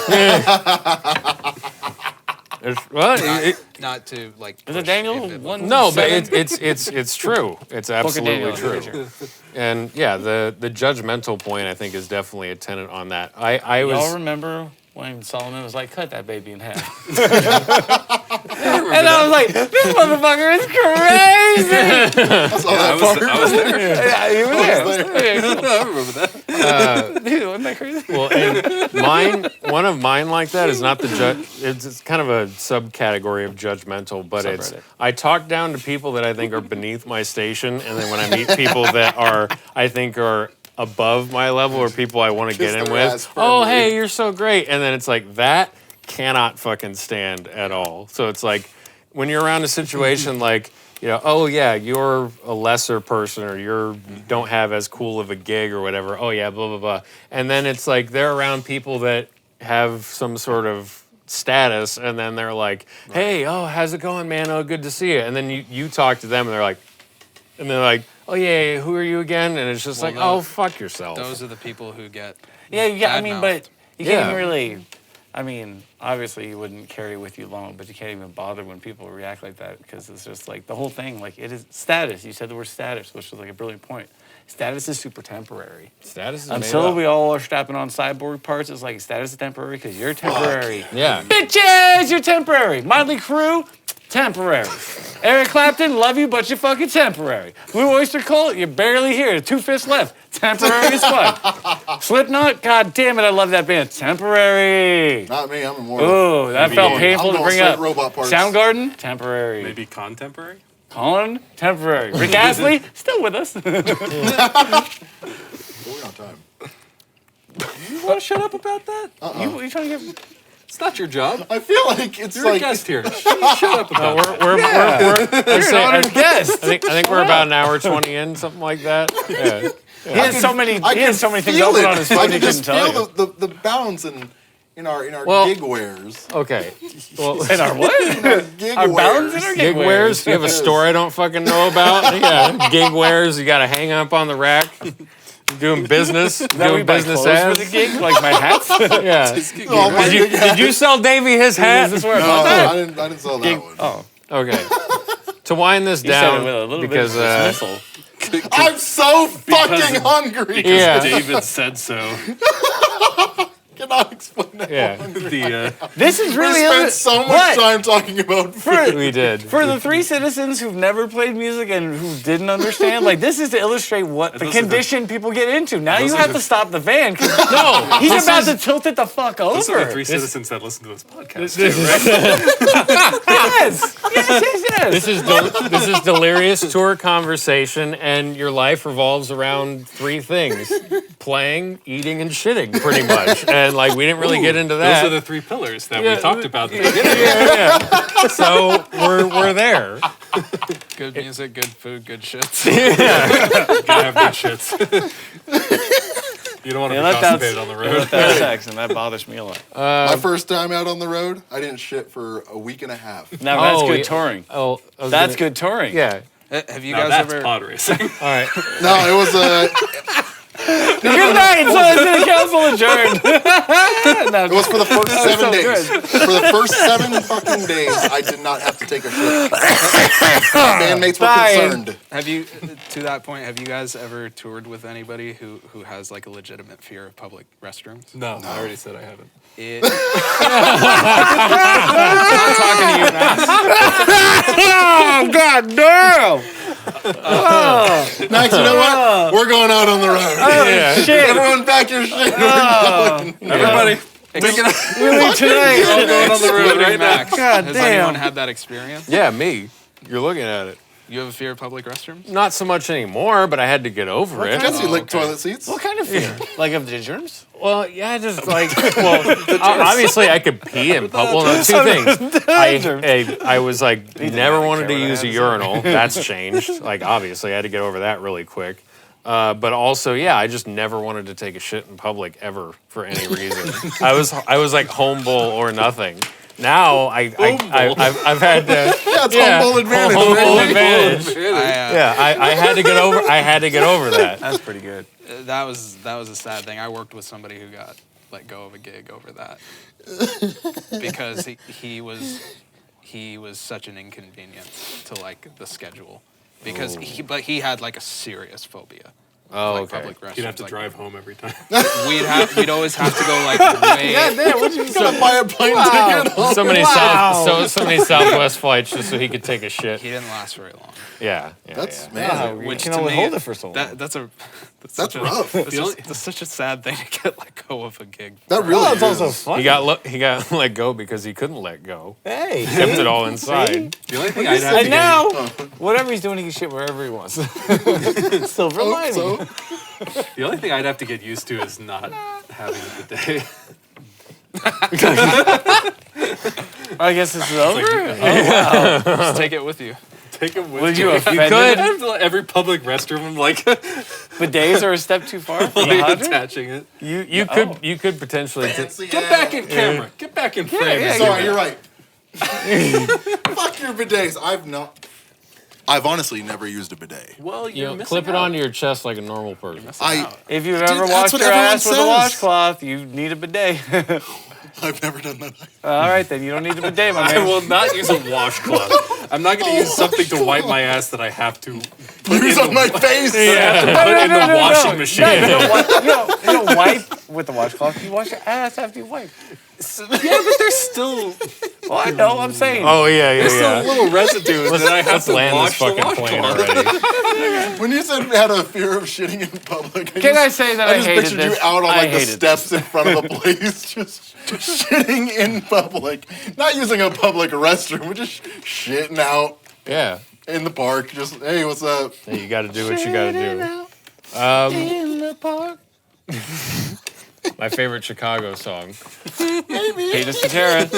Not to like. Is it push Daniel? biblical. 1:7? No, but it's true. It's absolutely Daniel, true. sure. And yeah, the judgmental point I think is definitely a tenet on that. I Y'all was remember when Solomon was like, cut that baby in half? And I was like, this motherfucker is crazy! I saw that fucker. I was there. Yeah, you were there. Okay, cool. I remember that. Dude, wasn't that crazy? well, and one of mine like that is not the judge. It's kind of a subcategory of judgmental, but it's Subreddit. I talk down to people that I think are beneath my station, and then when I meet people that I think are above my level or people I want to get in their with, ass oh firmly. hey, you're so great, and then it's like that cannot fucking stand at all. So it's like when you're around a situation like, you know, oh yeah, you're a lesser person or you don't have as cool of a gig or whatever. Oh yeah, blah blah blah. And then it's like they're around people that have some sort of status, and then they're like, hey, oh, how's it going, man? Oh, good to see you. And then you talk to them, and they're like, oh yeah, who are you again? And it's just Well, like, no, oh, fuck yourself. Those are the people who get. Yeah, I mean, but you can't Yeah. even really. I mean, obviously you wouldn't carry with you long, but you can't even bother when people react like that because it's just like the whole thing. Like it is status. You said the word status, which was like a brilliant point. Status is super temporary. Status is made Until up. we all are strapping on cyborg parts, it's like status is temporary because you're temporary. Yeah. Bitches, you're temporary. Motley Crue, temporary. Eric Clapton, love you, but you're fucking temporary. Blue Oyster Cult, you're barely here. 2 fists left. Temporary as fuck. Slipknot, god damn it, I love that band. Temporary. Not me. I'm immortal. Ooh, that felt going- painful I'm to going bring straight up. robot parts. Soundgarden, temporary. Maybe contemporary? Colin, temporary. Rick Astley, still with us. We're on time. You want to shut up about that? You trying to get... It's not your job. I feel like it's You're like a guest here. Shut up about that. We're You're an honored guest. I think we're about an hour 20 in, something like that. Yeah. He has so many things feel open it. on his I phone can he just couldn't tell feel you. the balance in our Well- gig wares. Okay. Well, In our what? Gig Our wares. balance in our gig wares. Do you have a store I don't fucking know about? Yeah. Gig wares. You got to hang up on the rack. Doing business. Now we Doing buy business clothes ads. for the gig, like my hats. Yeah. Oh, my gig Did you sell Davey his hat? Is this where I No, bought that? I didn't sell that one. Oh, Okay. To wind this you said down, it with a little because bit of dismissal. I'm so fucking hungry. yeah, David said so. Can cannot explain that. Yeah. This is We really spent so much time talking about food. We did. For the 3 citizens who've never played music and who didn't understand, like this is to illustrate what the condition people get into. Now you have to stop the van. No, he's about to tilt it the fuck over. Those are the 3 citizens that listen to this podcast. Yes. This is delirious tour conversation, and your life revolves around 3 things: playing, eating, and shitting, pretty much. And like we didn't really get into that. Those are the 3 pillars that we talked about. At the beginning. So we're there. Good music, good food, good shits. Gotta have good shits. You don't want to be constipated on the road. That's sex, and that bothers me a lot. My first time out on the road, I didn't shit for a week and a half. Now that's good touring. Oh, That's good touring. Yeah. Have you Now guys that's ever? pod racing. All right. No, it was Good night. So the council adjourned. it was for the first 7 so days. good. For the first 7 fucking days, I did not have to take a shit. My bandmates were concerned. Have you, to that point, have you guys ever toured with anybody who has like a legitimate fear of public restrooms? No, I already said I haven't. I'm not talking to you, Max. Oh God damn! Max, you know what? We're going out on the road. Shit! Everyone pack your shit. Everybody, Really today? we're all going on the road right now. Max, God has damn. anyone had that experience? Yeah, me. You're looking at it. You have a fear of public restrooms? Not so much anymore, but I had to get over it. Jesse licked toilet seats. What kind of fear? Like of the germs? Well, yeah, just like, obviously I could pee in public. Well, no, 2 things. I was like, never wanted to use a urinal. That's changed. Like, obviously, I had to get over that really quick. But also, yeah, I just never wanted to take a shit in public ever for any reason. I was like home bowl or nothing. Now I've had to. Yeah, it's home bowl advantage. Home bowl baby. advantage. I had to get over. I had to get over that. That's pretty good. That was a sad thing. I worked with somebody who got let go of a gig over that because he was such an inconvenience to like the schedule because he had like a serious phobia. Oh, like okay. Public restrooms. You'd have to like, drive home every time. We'd always have to go like way. Gotta buy a plane ticket. So many Southwest flights just so he could take a shit. He didn't last very long. Yeah. That's yeah. man. We Which can to only me, hold it for so long. That's That's rough. That's such a sad thing to get let go of a gig. That really it's also is. fun. He got let go because he couldn't let go. Hey, Kept it all inside. The only thing I'd have to and get now, whatever he's doing, he can shit wherever he wants. Silver lining. So, the only thing I'd have to get used to is not having a bidet. I guess this is over. Just take it with you. Take it with Would you. you offend him? Every public restroom, I'm like, Bidets are a step too far. For the like hydrant? attaching it. You could potentially. Get back in camera. Get back in frame. Sorry, you're right. Fuck your bidets. I've honestly never used a bidet. Well, you're missing clip it out. onto your chest like a normal person. If you've Dude, ever that's washed what your everyone ass with a says. washcloth, you need a bidet. I've never done that. All right, then you don't need a bidet, my I man. will not use a washcloth. I'm not going to use something to wipe my ass that I have to put Use in on my face. put in the washing machine. No, you don't wipe with the washcloth. You wash your ass after you wipe. Yeah, but there's still Well, I know. I'm saying. Oh yeah. there's still little residues that I have Let's to land wash this the fucking plane washcloth. already. When you said we had a fear of shitting in public, Can I say that I just hated pictured this? you out on I like the hated steps in front of a place, just shitting in public. Not using a public restroom, but just shitting out Yeah. in the park. Just, hey, what's up? Hey, you got to do what you got to do. In the park. My favorite Chicago song. Hate us to Tara.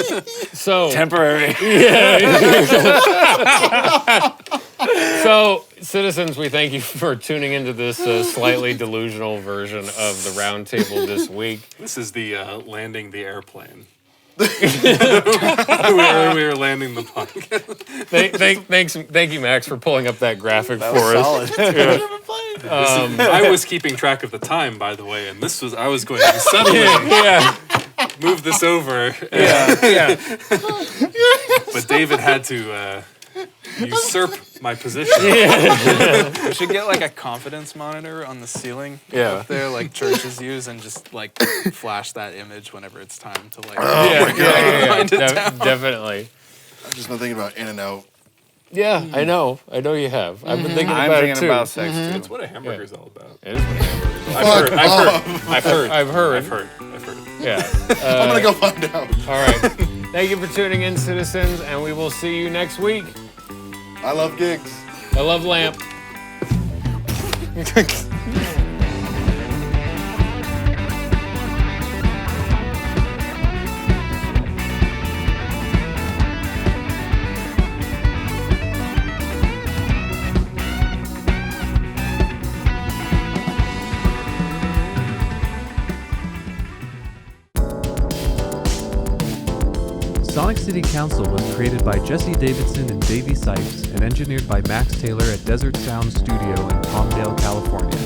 So Temporary. So, citizens, we thank you for tuning into this slightly delusional version of the roundtable this week. This is the landing the airplane. we were landing the podcast. Thank you, Max, for pulling up that graphic for us. Solid. I was keeping track of the time, by the way, and I was going to suddenly Yeah. move this over. Yeah. But David had to usurp my position. We should get like a confidence monitor on the ceiling up there, like churches use, and just like flash that image whenever it's time to like. Definitely. I've just been thinking about In-N-Out. Yeah, I know you have. I've been thinking I'm about thinking it too. about sex too. That's what a hamburger's all about. It is what hamburgers are. I've heard. Yeah. I'm gonna go find out. All right. Thank you for tuning in, citizens, and we will see you next week. I love gigs. I love Lamp. Sonic City Council was created by Jesse Davidson and Davey Sipes and engineered by Max Taylor at Desert Sound Studio in Palmdale, California.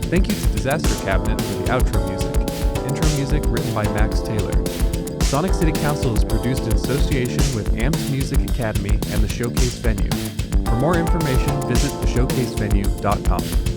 Thank you to Disaster Cabinet for the outro music. Intro music written by Max Taylor. Sonic City Council is produced in association with AMS Music Academy and the Showcase Venue. For more information, visit theshowcasevenue.com.